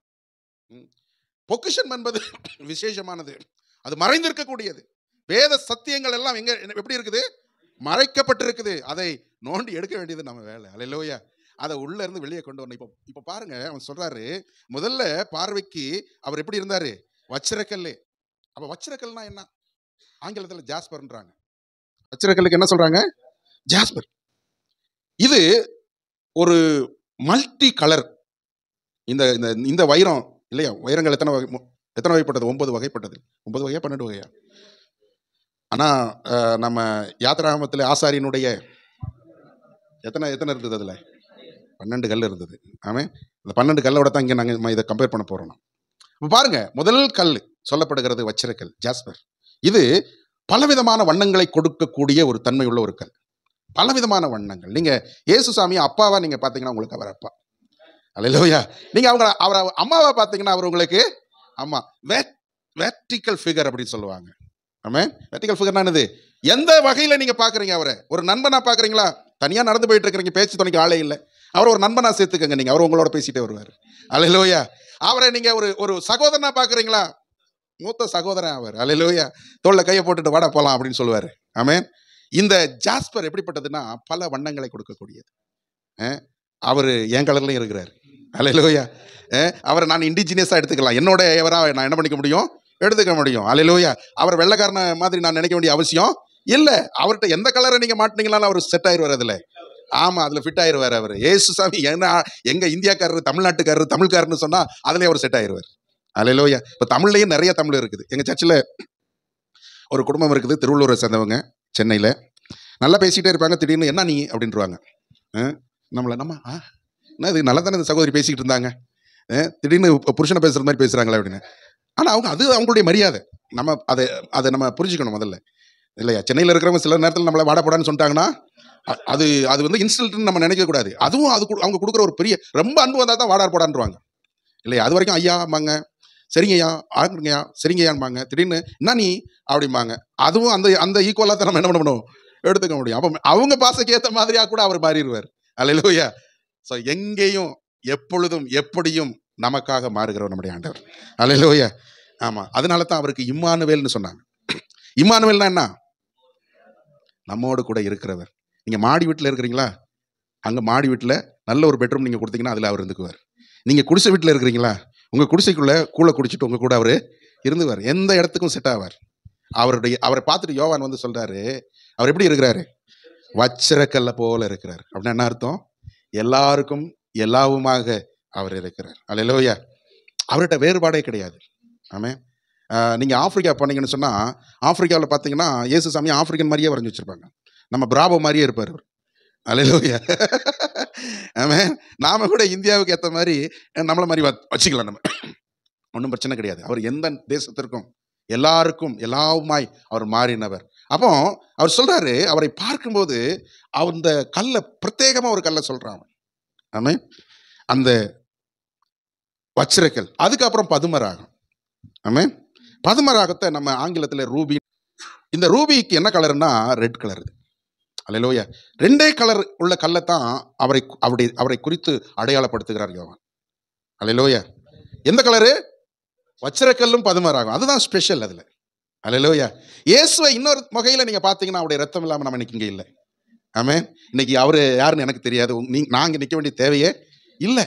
பொக்கிஷம் என்பது விசேஷமானது, அது மறைந்திருக்கக்கூடியது. வேத சத்தியங்கள் எல்லாம் எங்க எப்படி இருக்குது? மறைக்கப்பட்டிருக்குது. அதை நோண்டி எடுக்க வேண்டியது நம்ம வேலை. அல்லேலூயா. அதை உள்ள இருந்து வெளியே கொண்டு வரணும். இப்போ பாருங்க, அவன் சொல்றாரு, முதல்ல பார்வைக்கு அவர் எப்படி இருந்தாரு? வச்சிரக்கல்லு. அப்ப வச்சிரக்கல்னா என்ன? ஆங்கிலத்தில் ஜாஸ்பர்ன்றாங்க. வச்சிரக்கல்லுக்கு என்ன சொல்றாங்க? ஜாஸ்பர். இது ஒரு மல்டி கலர். இந்த வைரம் இல்லையா? வைரங்கள் எத்தனை வகைப்பட்டது? 9 வகைப்பட்டது. 9 வகையா 12 வகையா? ஆனால் நம்ம யாத்திராகமத்தில் ஆசாரியனுடைய எத்தனை இருந்தது? அதில் 12 கல் இருந்தது. ஆமே. இந்த 12 கல்லோட தான் இங்கே நாங்கள் இதை கம்பேர் பண்ண போகிறோம். இப்போ பாருங்க, முதல் கல் சொல்லப்படுகிறது வச்சிரக்கல், ஜாஸ்பர். இது பலவிதமான வண்ணங்களை கொடுக்கக்கூடிய ஒரு தன்மை உள்ள ஒரு கல். பலவிதமான வண்ணங்கள். நீங்கள் இயேசுசாமி அப்பாவா நீங்கள் பார்த்தீங்கன்னா உங்களுக்கு அவர் அப்பா. அல்லேலூயா. நீங்கள் அவரை அம்மாவா பார்த்தீங்கன்னா அவர் உங்களுக்கு அம்மா. வெர்டிக்கல் ஃபிகர் அப்படின்னு சொல்லுவாங்க. ஆமே. வெர்டிக்கல் ஃபிகர்னா என்னது? எந்த வகையில் நீங்கள் பார்க்குறீங்க அவரை? ஒரு நண்பனா பார்க்குறீங்களா? தனியாக நடந்து போயிட்டு இருக்கிறீங்க, பேச்சு துணைக்கு ஆளே இல்லை, அவர் ஒரு நண்பனா சேர்த்துக்கங்க. நீங்கள் அவர் உங்களோட பேசிட்டே வருவார். அல்லேலூயா. அவரை நீங்கள் ஒரு சகோதரனா பார்க்குறீங்களா? மூத்த சகோதரன் அவர். அல்லேலூயா. தோளில் கையை போட்டுட்டு வாடா போகலாம் அப்படின்னு சொல்லுவார். ஆமென். இந்த ஜாஸ்பர் எப்படிப்பட்டதுன்னா பல வண்ணங்களை கொடுக்கக்கூடியது. அவர் என் கலர்லையும் இருக்கிறார். அல்லேலூயா. அவரை நான் இண்டிஜினியஸாக எடுத்துக்கலாம். என்னோட எவராக நான் என்ன பண்ணிக்க முடியும்? எடுத்துக்க முடியும். அல்லேலூயா. அவர் வெள்ளைக்காரன மாதிரி நான் நினைக்க வேண்டிய அவசியம் இல்லை. அவர்கிட்ட எந்த கலரை நீங்கள் மாட்டினீங்களாலும் அவர் செட் ஆயிடுவார். அதில் ஆமாம், அதில் ஃபிட் ஆயிடுவார் அவர். ஏசுசாமி என்ன எங்கள் இந்தியாக்காரர், தமிழ்நாட்டுக்காரர், தமிழ்காரன்னு சொன்னால் அதுலேயே அவர் செட் ஆயிடுவார். அல்லேலூயா. இப்போ தமிழ்லையும் நிறைய தமிழ் இருக்குது. எங்கள் சர்ச்சில் ஒரு குடும்பம் இருக்குது, திருவள்ளூரை சேர்ந்தவங்க, சென்னையில். நல்லா பேசிகிட்டே இருப்பாங்க. திடீர்னு என்ன நீ அப்படின்ட்டுருவாங்க. நம்ம என்ன இது நல்லா தானே இந்த சகோதரி பேசிக்கிட்டு இருந்தாங்க, திடீர்னு புருஷனை பேசுகிற மாதிரி பேசுகிறாங்களே அப்படின்னு. ஆனால் அது அவங்களுடைய மரியாதை. நம்ம அதை நம்ம புரிஞ்சுக்கணும் முதல்ல இல்லையா? சென்னையில் இருக்கிறவங்க சில நேரத்தில் நம்மளை வாடப்படான்னு சொல்லிட்டாங்கன்னா அது இன்ஸ்டல்ட்னு நம்ம நினைக்கக்கூடாது. அதுவும் அவங்க கொடுக்குற ஒரு பெரிய ரொம்ப அன்பு வந்தால் தான் வாடார் போடான்ருவாங்க இல்லையா? அது வரைக்கும் ஐயாம்பாங்க, சரிங்கய்யா, ஆகுங்கய்யா, சரிங்கய்யான்பாங்க. திடீர்னு என்ன நீ அப்படிம்பாங்க. அதுவும் அந்த ஈக்குவலாக தான் நம்ம என்ன பண்ணணும், எடுத்துக்க முடியும். அப்போ அவங்க பாசைக்கு ஏற்ற மாதிரியாக கூட அவர் மாறிடுவார். அல்லேலூயா. ஸோ எங்கேயும் எப்பொழுதும் எப்படியும் நமக்காக மாறுகிறவர் நம்முடைய ஆண்டவர். அல்லேலூயா. ஆமா, அதனால தான் அவருக்கு இம்மானுவேல்னு சொன்னாங்க. இம்மானுவேல்னா என்ன? நம்மோடு கூட இருக்கிறவர். நீங்க மாடி வீட்டில் இருக்கிறீங்களா? அங்க மாடி வீட்டில் நல்ல ஒரு பெட்ரூம் நீங்க கொடுத்தீங்கன்னா அதுல அவர் இருந்துக்குவார். நீங்க குடிசை வீட்டில் இருக்கிறீங்களா? உங்க குடிசைக்குள்ள கூழ குடிச்சிட்டு உங்க கூட அவரு இருந்துவார். எந்த இடத்துக்கும் செட் ஆவார். அவரை பார்த்துட்டு யோவான் வந்து சொல்றாரு, அவர் எப்படி இருக்கிறாரு? வச்சிரக்கல்ல போல இருக்கிறார். அப்படின்னா என்ன அர்த்தம்? எல்லாருக்கும் எல்லாவுமாக அவர் இருக்கிறார். அல்லேலூயா. அவர்கிட்ட வேறுபாடே கிடையாது. ஆமென். நீங்க ஆப்பிரிக்கா போனீங்கன்னு சொன்னா, ஆப்பிரிக்காவில் பார்த்தீங்கன்னா இயேசு சாமி ஆப்பிரிக்கன் மாதிரியே வரைஞ்சி வச்சிருப்பாங்க. நம்ம பிராவோ மாதிரியே இருப்பார் அவர். அல்லேலூயா. ஆமென். நாம கூட இந்தியாவுக்கு ஏற்ற மாதிரி நம்மள மாதிரி வச்சுக்கலாம். நம்ம ஒன்றும் பிரச்சனை கிடையாது. அவர் எந்த தேசத்திற்கும் எல்லாருக்கும் எல்லாவுமாய் அவர் மாறினவர். அப்போ அவர் சொல்றாரு, அவரை பார்க்கும்போது அந்த கல்லை பிரத்யேகமா ஒரு கல்லை சொல்றான். ஆமென். அந்த வச்சிரக்கல். அதுக்கப்புறம் பதுமராகம். ஆமென். பதுமராகத்தை நம்ம ஆங்கிலத்தில் ரூபி. இந்த ரூபிக்கு என்ன கலர்னா ரெட் கலர். அல்லேலூயா. ரெண்டே கலர் உள்ள கல்லை தான் அவரை குறித்து அடையாளப்படுத்துகிறார் யோவான். அல்லேலூயா. எந்த கலரு? வச்சிரக்கல்லும் பதுமராகம். அதுதான் ஸ்பெஷல் அதுல. அல்லேலூயா. இயேசுவை இன்னொரு வகையில நீங்க பாத்தீங்கன்னா அவருடைய ரத்தம் இல்லாம நம்ம இன்னைக்கு இங்க இல்லை. ஆமென். இன்னைக்கு அவரு யாருன்னு எனக்கு தெரியாது. நாங்க நிக்க வேண்டிய தேவையே இல்லை.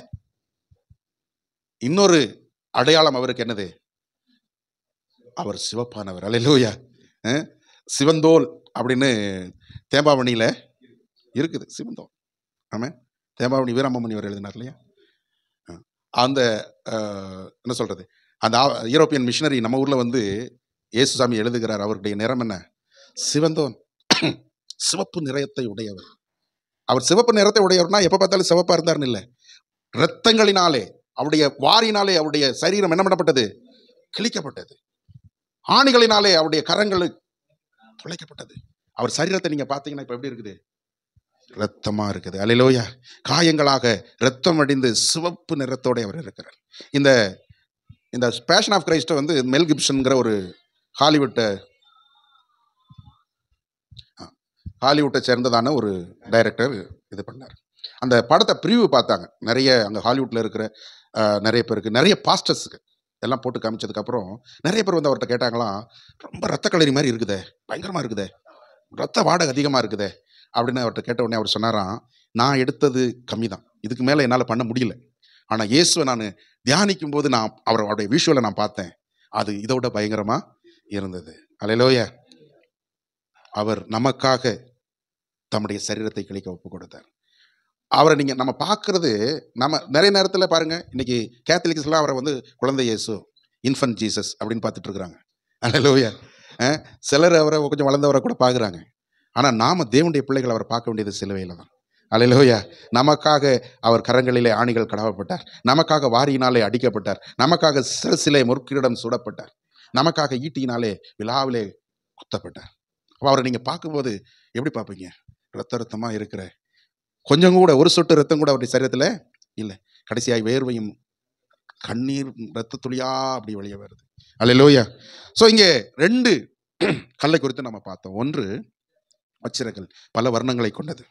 இன்னொரு அடையாளம் அவருக்கு என்னது? அவர் சிவப்பானவர். அல்லேலூயா. சிவந்தோல் அப்படின்னு தேம்பாவணியில இருக்குது. சிவந்தோல். ஆமென். தேம்பாவணி வீராமணி அவர் எழுதினார் இல்லையா? அந்த என்ன சொல்றது, அந்த யூரோப்பியன் மிஷினரி நம்ம ஊர்ல வந்து இயேசுசாமி எழுதுகிறார். அவருடைய நிறம் என்ன? சிவந்தோன். சிவப்பு நிறத்தை உடையவர். அவர் சிவப்பு நிறத்தை உடையவர்னா எப்ப பார்த்தாலும் சிவப்பா இருந்தார்னு இல்லை. இரத்தங்களினாலே அவருடைய வாரினாலே அவருடைய சரீரம் என்ன பண்ணப்பட்டது? கிழிக்கப்பட்டது. ஆணிகளினாலே அவருடைய கரங்கள் துளைக்கப்பட்டது. அவர் சரீரத்தை நீங்க பாத்தீங்கன்னா இப்ப எப்படி இருக்குது? ரத்தமா இருக்குது. அல்லேலூயா. காயங்களாக ரத்தம் வடிந்து சிவப்பு நிறத்தோட அவர் இருக்கிறார். இந்த இந்த பேஷன் ஆஃப் கிரைஸ்ட வந்து மெல் கிப்சன்ங்கிற ஒரு ஹாலிவுட்டை சேர்ந்ததான ஒரு டைரக்டர் இது பண்ணார். அந்த படத்தை ப்ரிவியூ பார்த்தாங்க நிறைய அங்கே ஹாலிவுட்டில் இருக்கிற நிறைய பேருக்கு, நிறைய பாஸ்டர்ஸுக்கு எல்லாம் போட்டு காமிச்சதுக்கப்புறம் நிறைய பேர் வந்து அவர்கிட்ட கேட்டாங்களாம், ரொம்ப ரத்த களரி மாதிரி இருக்குதே, பயங்கரமாக இருக்குதே, ரத்த வாடகை அதிகமாக இருக்குதே அப்படின்னு அவர்கிட்ட கேட்ட உடனே அவர் சொன்னாராம், நான் எடுத்தது கம்மி தான், இதுக்கு மேலே என்னால் பண்ண முடியல. ஆனால் இயேசுவை நான் தியானிக்கும் போது நான் அவருடைய விஷுவலை நான் பார்த்தேன், அது இதோட பயங்கரமாக இருந்தது. அல்லேலூயா. அவர் நமக்காக தம்முடைய சரீரத்தை கிழிக்க ஒப்பு கொடுத்தார். அவரை நம்ம பார்க்கறது நம்ம நிறைய நேரத்தில் பாருங்க, இன்னைக்கு கேத்தலிக்ஸ்லாம் அவரை வந்து குழந்தை இயேசு, இன்ஃபன்ட் ஜீசஸ் அப்படின்னு பார்த்துட்டு இருக்கிறாங்க. அல்லேலூயா. சிலர் அவரை கொஞ்சம் வளர்ந்தவரை கூட பார்க்குறாங்க. ஆனால் நாம தேவனுடைய பிள்ளைகள் அவரை பார்க்க வேண்டியது சிலுவையில் தான். அல்லேலூயா. நமக்காக அவர் கரங்களிலே ஆணிகள் கடவப்பட்டார், நமக்காக வாரியினாலே அடிக்கப்பட்டார், நமக்காக சிலை முற்கிடம் சுடப்பட்டார், நமக்காக ஈட்டியினாலே விழாவிலே குத்தப்பட்டார். அப்போ அவரை நீங்கள் பார்க்கும்போது எப்படி பார்ப்பீங்க? ரத்தமாக இருக்கிற, கொஞ்சம் கூட ஒரு சொட்டு ரத்தம் கூட அவருடைய சரீரத்தில் இல்லை. கடைசியாய் வேர்வையும் கண்ணீர் ரத்த துளியா அப்படி வெளியே வருது. அல்லேலூயா. ஸோ இங்கே 2 கல்லை குறித்து நம்ம பார்த்தோம். ஒன்று வச்சிரக்கல், பல வர்ணங்களை கொண்டது.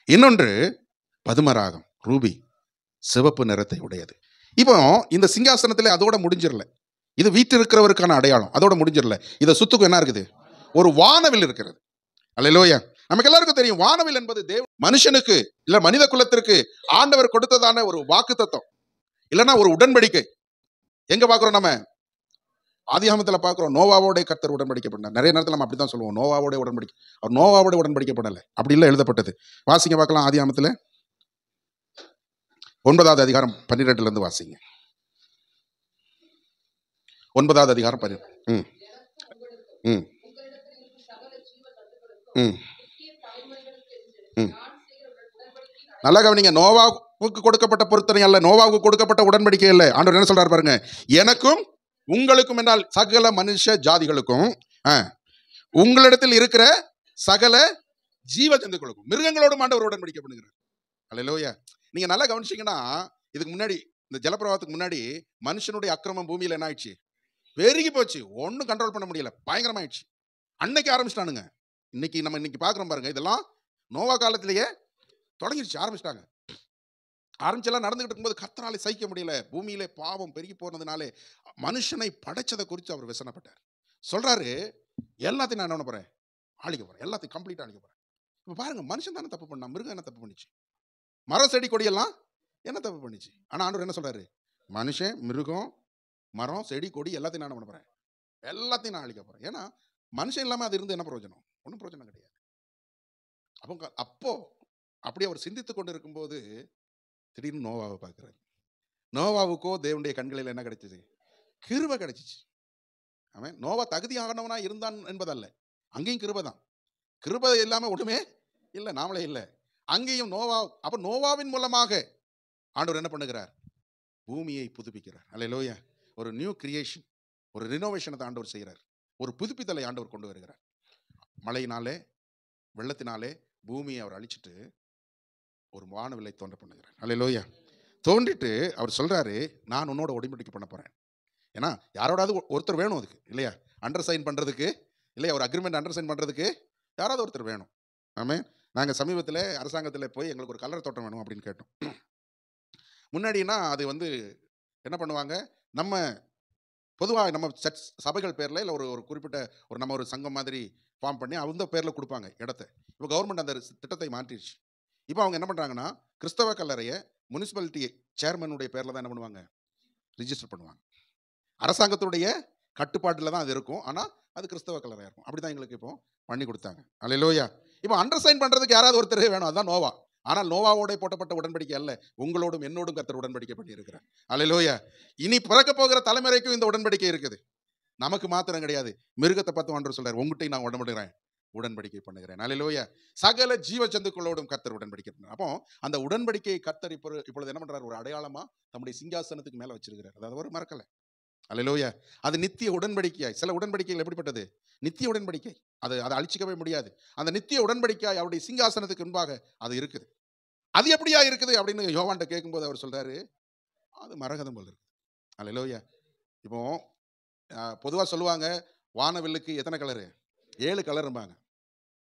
இன்னொன்று பதுமராகம், ரூபி, சிவப்பு நிறத்தை உடையது. இப்போ இந்த சிங்காசனத்தில் அதோட முடிஞ்சிடல. இது வீட்டில் இருக்கிறவருக்கான அடையாளம், அதோட முடிஞ்சிடல. இதை சுத்துக்கும் என்ன இருக்குது? ஒரு வானவில் இருக்கிறது. அல்லேலூயா. நமக்கு எல்லாருக்கும் தெரியும், வானவில் என்பது மனுஷனுக்கு இல்ல மனித குலத்திற்கு ஆண்டவர் கொடுத்ததான ஒரு வாக்குத்தத்தம், இல்லைன்னா ஒரு உடன்படிக்கை. எங்க பார்க்கிறோம்? நம்ம ஆதியாகமத்துல பார்க்கிறோம், நோவாவோட கர்த்தர் உடன்படிக்கை பண்ணார். நிறைய நேரத்தில் நம்ம அப்படித்தான் சொல்லுவோம், நோவாவோட உடன்படிக்கை. அவர் நோவாவோட உடன்படிக்கை பண்ணல, அப்படி இல்லை எழுதப்பட்டது. வாசிங்க பார்க்கலாம். ஆதியாகமத்துல 9வது அதிகாரம் 12 இருந்து வாசிங்க. 9வது அதிகாரம் 12. நல்லா கவனிங்க. நோவாவுக்கு கொடுக்கப்பட்ட பொருத்தனை அல்ல, நோவாவுக்கு கொடுக்கப்பட்ட உடன்படிக்கை இல்லை. ஆண்டவர் என்ன சொல்றாரு பாருங்க, எனக்கும் உங்களுக்கும் என்றால் சகல மனுஷ ஜாதிகளுக்கும், உங்களிடத்தில் இருக்கிற சகல ஜீவ ஜந்துக்களுக்கும், மிருகங்களோடும் ஆண்டவர் உடன்படிக்கை பண்ணுகிறார். அல்லேலூயா. நீங்க நல்லா கவனிச்சீங்கன்னா, இதுக்கு முன்னாடி இந்த ஜலப்பிரவாகத்துக்கு முன்னாடி மனுஷனுடைய அக்கிரமம் பூமியில என்ன ஆயிடுச்சு? பெருகி போச்சு. ஒன்னும் கண்ட்ரோல் பண்ண முடியல, பயங்கரமாயிடுச்சு. அன்னைக்கு ஆரம்பிச்சிட்டானுங்க. இன்னைக்கு பாக்குறோம் பாருங்க, இதெல்லாம் நோவா காலத்திலேயே தொடங்கிடுச்சு, ஆரம்பிச்சிட்டாங்க. ஆரம்பிச்செல்லாம் நடந்துகிட்டு இருக்கும்போது கர்த்தராலே சகிக்க முடியல. பூமியிலே பாவம் பெருகி போனதுனாலே மனுஷனை படைச்சதை குறித்து அவர் விசனப்பட்டார். சொல்றாரு, எல்லாத்தையும் நான் என்ன பண்ண போறேன், அழிக்க போறேன், எல்லாத்தையும் கம்ப்ளீட்டா அழிக்க போறேன். இப்ப பாருங்க, மனுஷன் தானே தப்பு பண்ணா, மிருகம் என்ன தப்பு பண்ணிச்சு? மரம் செடி கொடி எல்லாம் என்ன தப்பு பண்ணிச்சு? ஆனா ஆண்டவர் என்ன சொல்றாரு, மனுஷன், மிருகம், மரம் செடி கொடி எல்லாத்தையும் நான் என்ன பண்ண போறேன், எல்லாத்தையும் நான் அழிக்க போறேன். ஏன்னா மனுஷன் இல்லாம அது இருந்து என்ன பிரயோஜனம்? ஒன்றும் பிரயோஜனம் கிடையாது. அப்போ அப்படியே அவர் சிந்தித்துக் கொண்டு இருக்கும்போது திடீர்னு நோவாவை பார்க்கிறார். நோவாவுக்கோ தேவனுடைய கண்களில் என்ன கிடைச்சது? கிருபை கிடைச்சிச்சு. அவன் நோவா தகுதியானவனா இருந்தான் என்பதல்ல, அங்கேயும் கிருபை தான். கிருபை இல்லாம ஒண்ணுமே இல்லை, நாமளே இல்லை. அங்கேயும் நோவா, அப்ப நோவாவின் மூலமாக ஆண்டவர் என்ன பண்ணுகிறார்? பூமியை புதுப்பிக்கிறார். அல்லேலூயா. ஒரு நியூ கிரியேஷன், ஒரு ரினோவேஷனை ஆண்டவர் செய்கிறார். ஒரு புதுப்பித்தலை ஆண்டவர் கொண்டு வருகிறார். மழையினாலே வெள்ளத்தினாலே பூமியை அவர் அழிச்சிட்டு ஒரு வானவில்லை தோன்ற பண்ணுகிறார். அல்லேலூயா. தோன்றிட்டு அவர் சொல்றாரு, நான் உன்னோட உடன்படிக்கை பண்ண போறேன். ஏன்னா யாரோடாவது ஒருத்தர் வேணும் அதுக்கு, இல்லையா? அண்டர்சைன் பண்றதுக்கு, இல்லையா? ஒரு அக்ரிமெண்ட் அண்டர்சைன் பண்றதுக்கு யாராவது ஒருத்தர் வேணும். ஆமே. நாங்கள் சமீபத்தில் அரசாங்கத்தில் போய் எங்களுக்கு ஒரு கல்லறை தோட்டம் வேணும் அப்படின்னு கேட்டோம். முன்னாடினா அது என்ன பண்ணுவாங்க, நம்ம பொதுவாக நம்ம சர்ச் சபைகள் பேரில் இல்லை ஒரு குறிப்பிட்ட நம்ம ஒரு சங்கம் மாதிரி ஃபார்ம் பண்ணி அந்த பேரில் கொடுப்பாங்க இடத்த. இப்போ கவர்மெண்ட் அந்த திட்டத்தை மாற்றிடுச்சு. இப்போ அவங்க என்ன பண்ணுறாங்கன்னா, கிறிஸ்தவ கல்லறையை முனிசிபாலிட்டி சேர்மனுடைய பேரில் தான் என்ன பண்ணுவாங்க, ரிஜிஸ்டர் பண்ணுவாங்க. அரசாங்கத்துடைய கட்டுப்பாட்டில் தான் அது இருக்கும், ஆனால் அது கிறிஸ்தவ கல்லறையாக இருக்கும். அப்படி தான் எங்களுக்கு இப்போ பண்ணி கொடுத்தாங்க. அல்லேலூயா. இப்போ அண்டர்சைன் பண்ணுறதுக்கு யாராவது ஒருத்தர் வேணும், அதுதான் நோவா. ஆனால் நோவாவோட போட்டப்பட்ட உடன்படிக்கை அல்ல, உங்களோடும் என்னோடும் கர்த்தர் உடன்படிக்கை பண்ணி இருக்கிறார். அல்லேலூயா. இனி பிறக்க போகிற தலைமுறைக்கும் இந்த உடன்படிக்கை இருக்குது. நமக்கு மாத்திரம் கிடையாது. மிருகத்தை பார்த்து ஆண்டவர் சொல்றார், உங்ககிட்ட நான் உடன்படிக்கை பண்ணுகிறேன். அல்லேலூயா. சகல ஜீவ ஜந்துக்களோடும் கர்த்தர் உடன்படிக்கை பண்ணார். அப்போ அந்த உடன்படிக்கையை கர்த்தர் இப்பொழுது என்ன பண்றார், ஒரு அடையாளமா தம்முடைய சிங்காசனத்துக்கு மேல வச்சிருக்கிறார். அதாவது ஒரு மறக்கல. அல்லேலூயா. அது நித்திய உடன்படிக்கையாய். சில உடன்படிக்கைகள் எப்படிப்பட்டது? நித்திய உடன்படிக்கை. அதை அழிச்சிக்கவே முடியாது. அந்த நித்திய உடன்படிக்கையாய் அவருடைய சிங்காசனத்துக்கு முன்பாக அது இருக்குது. அது எப்படியா இருக்குது அப்படின்னு யோவான்ட்ட கேட்கும்போது அவர் சொல்றாரு, அது மரகதம் போல இருக்கு. அல்லேலூயா. இப்போ பொதுவாக சொல்லுவாங்க, வானவில்லுக்கு எத்தனை கலரு? 7 கலரும்பாங்க,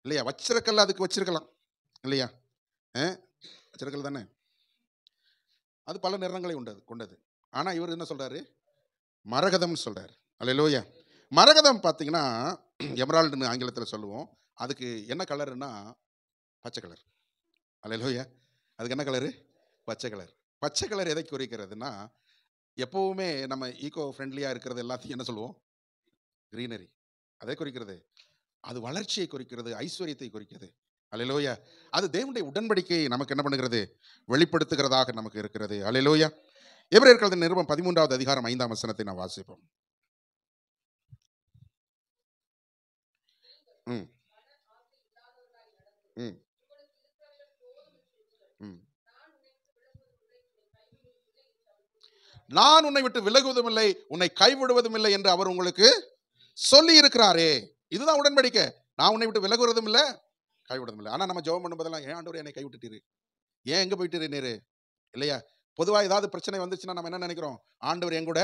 இல்லையா? வச்சிருக்கல, அதுக்கு வச்சிருக்கலாம், இல்லையா? வச்சிருக்கல் தானே, அது பல நிறங்களை கொண்டது. ஆனா இவர் என்ன சொல்றாரு? மரகதம் சொல்றாரு. அல்லேலூயா. மரகதம் பார்த்தீங்கன்னா எமரால்டுன்னு ஆங்கிலத்தில் சொல்லுவோம். அதுக்கு என்ன கலருன்னா பச்சை கலர். அல்லேலூயா. அதுக்கு என்ன கலரு? பச்சை கலர். பச்சை கலர் எதை குறிக்கிறதுனா, எப்பவுமே நம்ம ஈகோ ஃப்ரெண்ட்லியாக இருக்கிறது எல்லாத்தையும் என்ன சொல்லுவோம்? கிரீனரி. அதை குறிக்கிறது. அது வளர்ச்சியை குறிக்கிறது, ஐஸ்வர்யத்தை குறிக்கிறது. அல்லேலூயா. அது தேவனுடைய உடன்படிக்கையை நமக்கு என்ன பண்ணுகிறது? வெளிப்படுத்துகிறதாக நமக்கு இருக்கிறது. அல்லேலூயா. எபிரேயர் நிருபம் 13வது அதிகாரம் 5ஆம் வசனத்தை நாம் வாசிப்போம். நான் உன்னை விட்டு விலகுவதும் இல்லை, உன்னை கைவிடுவதும் இல்லை என்று அவர் உங்களுக்கு சொல்லி இருக்கிறாரே. இதுதான் உடன்படிக்கை. நான் உன்னை விட்டு விலகுவதும் இல்லை, கைவிடுவதும் இல்லை. ஆனா நம்ம ஜெபம் பண்ணும்போதெல்லாம், ஏன் ஆண்டவரே என்னை கைவிட்டுட்டீரு, ஏன் எங்க போயிட்டு நீரு, இல்லையா? பொதுவாக ஏதாவது பிரச்சனை வந்துச்சுன்னா நம்ம என்ன நினைக்கிறோம்? ஆண்டவர் என் கூட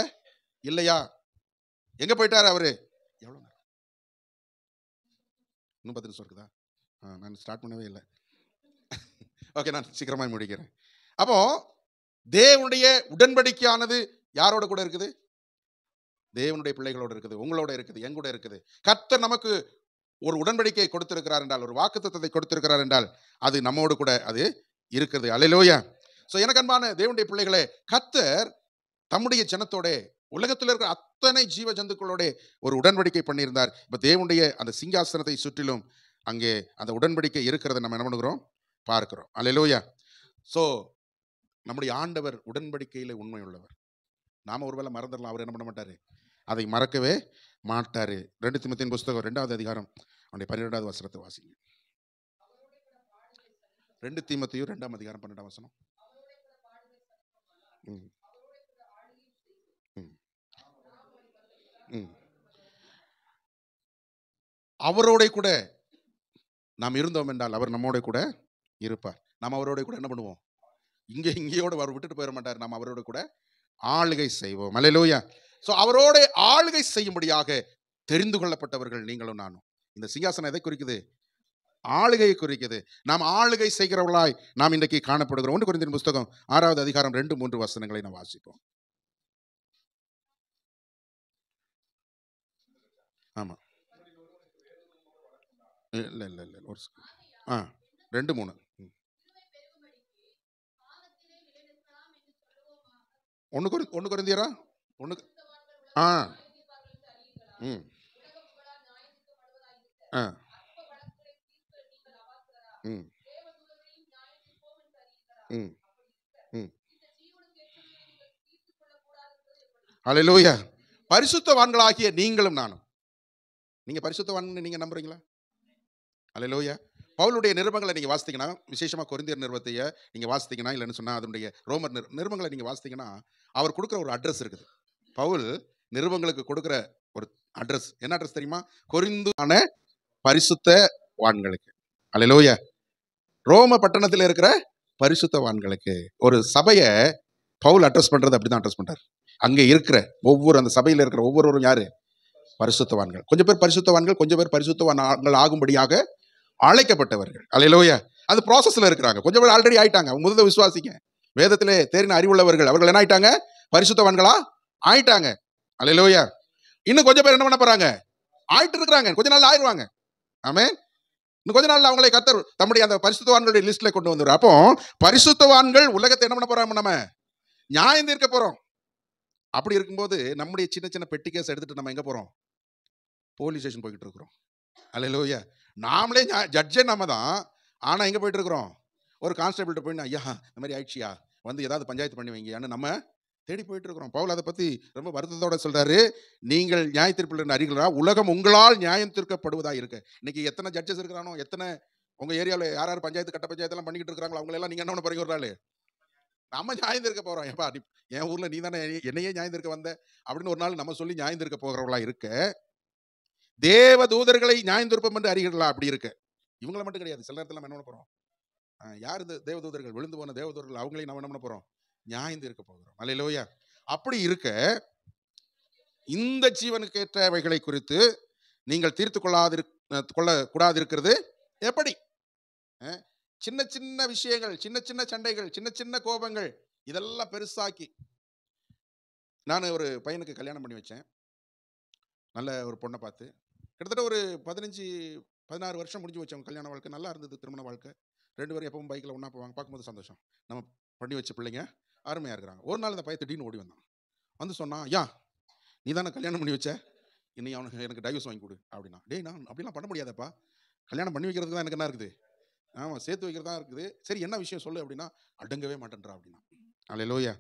இல்லையா, எங்க போயிட்டாரு அவரு? எவ்வளவு நேரம்? இன்னும் 10 நிமிஷம் இருக்குதா? நான் ஸ்டார்ட் பண்ணவே இல்லை. ஓகே, நான் சீக்கிரமாக முடிக்கிறேன். அப்போ தேவனுடைய உடன்படிக்கையானது யாரோட கூட இருக்குது? தேவனுடைய பிள்ளைகளோட இருக்குது, உங்களோட இருக்குது, எங்கூட இருக்குது. கர்த்தர் நமக்கு ஒரு உடன்படிக்கையை கொடுத்திருக்கிறார் என்றால், ஒரு வாக்குத்தத்தத்தை கொடுத்திருக்கிறார் என்றால், அது நம்மோடு கூட அது இருக்கிறது. அல்லேலூயா. சோ எனக்கு அன்பான தேவனுடைய பிள்ளைகளே, கர்த்தர் தம்முடைய ஜனத்தோட, உலகத்தில் இருக்கிற அத்தனை ஜீவ ஜந்துக்களோட ஒரு உடன்படிக்கை பண்ணியிருந்தார். இப்ப தேவனுடைய அந்த சிங்காசனத்தை சுற்றிலும் அங்கே அந்த உடன்படிக்கை இருக்கிறத நம்ம என்ன பண்ணுகிறோம்? பார்க்கிறோம். அல்லேலூயா. சோ நம்முடைய ஆண்டவர் உடன்படிக்கையில உண்மை உள்ளவர். நாம ஒருவேளை மறந்துடலாம், அவர் என்ன பண்ண மாட்டாரு, அதை மறக்கவே மாட்டாரு. 2 தீமோத்தேயுவின் புஸ்தகம் 2வது அதிகாரம் 12வது வசனத்தை வாசிங்க. 2 தீமோத்தேயு 2ஆம் அதிகாரம் 12ஆம் வசனம். அவரோட கூட நாம் இருந்தோம் என்றால் அவர் நம்மோட கூட இருப்பார். நாம் அவரோட கூட என்ன பண்ணுவோம்? இங்கேயோட அவர் விட்டுட்டு போயிட மாட்டார். நாம் அவரோட கூட ஆளுகை செய்வோம். அல்லேலூயா. சோ அவரோட ஆளுகை செய்யும்படியாக தெரிந்து கொள்ளப்பட்டவர்கள் நீங்களும் நானும். இந்த சிங்காசனம் எதை குறிக்குது? ஆளுகையை குறிக்குது. நாம் ஆளுகை செய்கிறவர்களாய் நாம் இன்றைக்கு காணப்படுகிறோம். 1 கொரிந்தியர் புஸ்தகம் 6வது அதிகாரம் 2-3 வசனங்களை நாம் வாசிப்போம். ஆமா. இல்ல. ஒரு 2-3. 1 கொரிந்தியரா? 1 ஆ. ம். ஆ. ம். ம். ம். ஹல்லேலூயா. பரிசுத்தவான்களாகிய நீங்களும் நானும். நீங்க பரிசுத்தவான் நீங்க நம்புறீங்களா? ஹல்லேலூயா. பவுலுடைய நிருபங்களை நீங்க வாசித்தீங்கன்னா, விசேஷமா கொரிந்தியர் நிருபத்தைய நீங்க வாசித்தீங்கன்னா, இல்லன்னு சொன்னா அதனுடைய ரோமர் நிருபங்களை நீங்க வாசித்தீங்கன்னா, அவர் கொடுக்கிற ஒரு அட்ரஸ் இருக்குது. பவுல் நிருபங்களுக்கு கொடுக்கிற ஒரு அட்ரஸ். என்ன அட்ரஸ் தெரியுமா? கொரிந்துவான பரிசுத்தவான்களுக்கு. ஹல்லேலூயா. ரோம பட்டணத்தில் இருக்கிற பரிசுத்தவான்களுக்கு. ஒரு சபையை பவுல் அட்ரஸ் பண்றது அப்படிதான் அட்ரஸ் பண்றாரு. அங்கே இருக்கிற ஒவ்வொரு அந்த சபையில் இருக்கிற ஒவ்வொருவரும் யாரு? பரிசுத்தவான்கள். கொஞ்சம் பேர் பரிசுத்தவான்கள், கொஞ்சம் பேர் பரிசுத்தவான்கள் ஆகும்படியாக அழைக்கப்பட்டவர்கள். அல்லேலூயா. அது ப்ராசஸ்ல இருக்கிறாங்க. கொஞ்சம் பேர் ஆல்ரெடி ஆயிட்டாங்க. அவங்க முதல்ல விசுவாசிங்க. வேதத்திலே தேறின அறிவுள்ளவர்கள் அவர்கள் என்ன ஆயிட்டாங்க? பரிசுத்தவான்களா ஆயிட்டாங்க. அல்லேலூயா. இன்னும் கொஞ்சம் பேர் என்ன பண்ண போறாங்க? ஆயிட்டு இருக்கிறாங்க. கொஞ்ச நாள் ஆயிருவாங்க. ஆமென். இன்னும் கொஞ்ச நாள்ல அவங்களை கர்த்தர் தம்முடைய அந்த பரிசுத்தவான்களுடைய லிஸ்ட்ல கொண்டு வந்துருவார். அப்போ பரிசுத்தவான்கள் உலகத்தை என்ன பண்ண போறாங்க? நம்ம நியாயம் தீர்க்க போறோம். அப்படி இருக்கும்போது நம்முடைய சின்ன சின்ன பெட்டி கேஸ் எடுத்துட்டு நம்ம எங்க போறோம்? போலீஸ் ஸ்டேஷன் போய்கிட்டு இருக்கிறோம். அல்லேலூயா. நாமளே ஜட்ஜே நம்ம தான். ஆனா எங்க போயிட்டு இருக்கிறோம்? ஒரு கான்ஸ்டபிள்கிட்ட போய் ஐயா இந்த மாதிரி ஆயிடுச்சியா, வந்து ஏதாவது பஞ்சாயத்து பண்ணி வைங்கன்னு நம்ம தேடி போயிட்டு இருக்கிறோம். பவுல் அதை பத்தி ரொம்ப வருத்தத்தோட சொல்றாரு. நீங்கள் நியாய தீர்ப்பில் அறிகிறா, உலகம் உங்களால் நியாயம் தீர்க்கப்படுவதா இருக்கு. இன்னைக்கு எத்தனை ஜட்ஜஸ் இருக்கிறானோ, எத்தனை உங்க ஏரியாவில் யார் யார் பஞ்சாயத்து கட்ட பஞ்சாயத்து எல்லாம் பண்ணிக்கிட்டு இருக்கிறாங்களோ அவங்க எல்லாம் நீங்க என்ன பண்ண போறீங்க? ஒரு நாள் நம்ம நியாயம் தீர்க்க போறோம். ஏப்பா என் ஊர்ல நீ தானே என்னையே நியாயம் தீர்க்க வந்த அப்படின்னு ஒரு நாள் நம்ம சொல்லி நியாயம் தீர்க்க போகிறவங்களா இருக்க. தேவ தூதர்களை நியாயம் தீர்ப்போம் என்று அறிகிறீர்களா? அப்படி இருக்கு. இவங்களை மட்டும் கிடையாது. சில நேரத்தில் நம்ம என்ன பண்ண போறோம்? யார் இந்த தேவதூதர்கள்? விழுந்து போன தேவதூதர்கள். அவங்களையும் நம்ம என்ன பண்ண போறோம்? நியாயம் தீர்க்க போகிறோம். அல்லேலூயா. அப்படி இருக்க இந்த ஜீவனுக்கு ஏற்றவைகளை குறித்து நீங்கள் தீர்த்து கொள்ளக்கூடாது இருக்கிறது எப்படி? சின்ன சின்ன விஷயங்கள், சின்ன சின்ன சண்டைகள், சின்ன சின்ன கோபங்கள் இதெல்லாம் பெருசாக்கி. நான் ஒரு பையனுக்கு கல்யாணம் பண்ணி வச்சேன். நல்ல ஒரு பொண்ணை பார்த்து கிட்டத்தட்ட ஒரு 15-16 வருஷம் முடிஞ்சு வச்சவங்க. கல்யாண வாழ்க்கை நல்லா இருந்தது. திருமண வாழ்க்கை. 2 பேரும் எப்பவும் பைக்கில் ஒன்றா போவாங்க. பார்க்கும்போது சந்தோஷம். நம்ம பண்ணி வச்ச பிள்ளைங்க அருமையாக இருக்கிறாங்க. ஒரு நாள் இந்த பையன் திடீர்னு ஓடி வந்தான். வந்து சொன்னான், ஐயா நீ தானே கல்யாணம் பண்ணி வச்ச, இன்னைக்கு அவனுக்கு எனக்கு டைவர்ஸ் வாங்கி கொடு அப்படின்னா. டேய் நான் அப்படிலாம் பண்ண முடியாதப்பா, கல்யாணம் பண்ணி வைக்கிறதுக்கு தான் எனக்கு என்ன இருக்குது? ஆமாம், சேர்த்து வைக்கிறதா இருக்குது. சரி என்ன விஷயம் சொல்லு அப்படின்னா. அடங்கவே மாட்டேன்றா அப்படின்னா. அல்லேலூயா.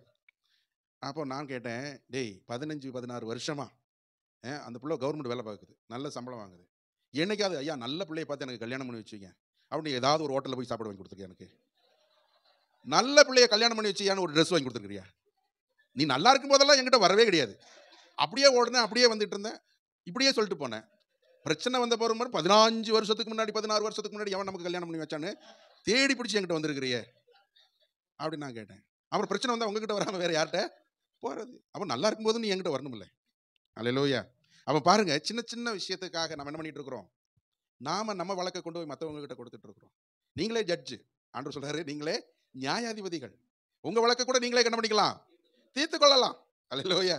அப்போ நான் கேட்டேன், டேய் 15-16 வருஷமா அந்த பிள்ளை கவர்மெண்ட் வேலை பார்க்குது, நல்ல சம்பளம் வாங்குது. என்னைக்காவது ஐயா நல்ல பிள்ளையை பார்த்து எனக்கு கல்யாணம் பண்ணி வச்சுங்க அப்படின்னு ஏதாவது ஒரு ஹோட்டலில் போய் சாப்பாடு வாங்கி கொடுத்துருக்கியா? எனக்கு நல்ல பிள்ளையை கல்யாணம் பண்ணி வச்சியான்னு ஒரு ட்ரெஸ் வாங்கி கொடுத்துருக்கியா? நீ நல்லா இருக்கும் போதெல்லாம் என்கிட்ட வரவே கிடையாது. அப்படியே ஓடுனேன், அப்படியே வந்துட்டு இருந்தேன், இப்படியே சொல்லிட்டு போனேன். பிரச்சனை வந்த போகிற மாதிரி 15 வருஷத்துக்கு முன்னாடி 16 வருஷத்துக்கு முன்னாடி எவன் நமக்கு கல்யாணம் பண்ணி வச்சான்னு தேடி பிடிச்சி என்கிட்ட வந்திருக்கிறியே அப்படின்னு நான் கேட்டேன். அப்புறம் பிரச்சனை வந்தால் உங்ககிட்ட வராமல் வேற யார்கிட்ட போகிறது? அப்போ நல்லா இருக்கும்போது நீ என்கிட்ட வரணும் இல்லை? அல்லேலூயா. அப்போ பாருங்க, சின்ன சின்ன விஷயத்துக்காக நம்ம என்ன பண்ணிட்டு இருக்கிறோம்? நாம நம்ம வழக்கை கொண்டு போய் மற்றவங்க கிட்ட கொடுத்துட்டு இருக்கிறோம். நீங்களே ஜட்ஜு. ஆண்டவர் சொல்றாரு, நீங்களே நியாயாதிபதிகள். உங்க வழக்கை கூட நீங்களே என்ன பண்ணிக்கலாம்? தீர்த்து கொள்ளலாம். அல்லேலூயா.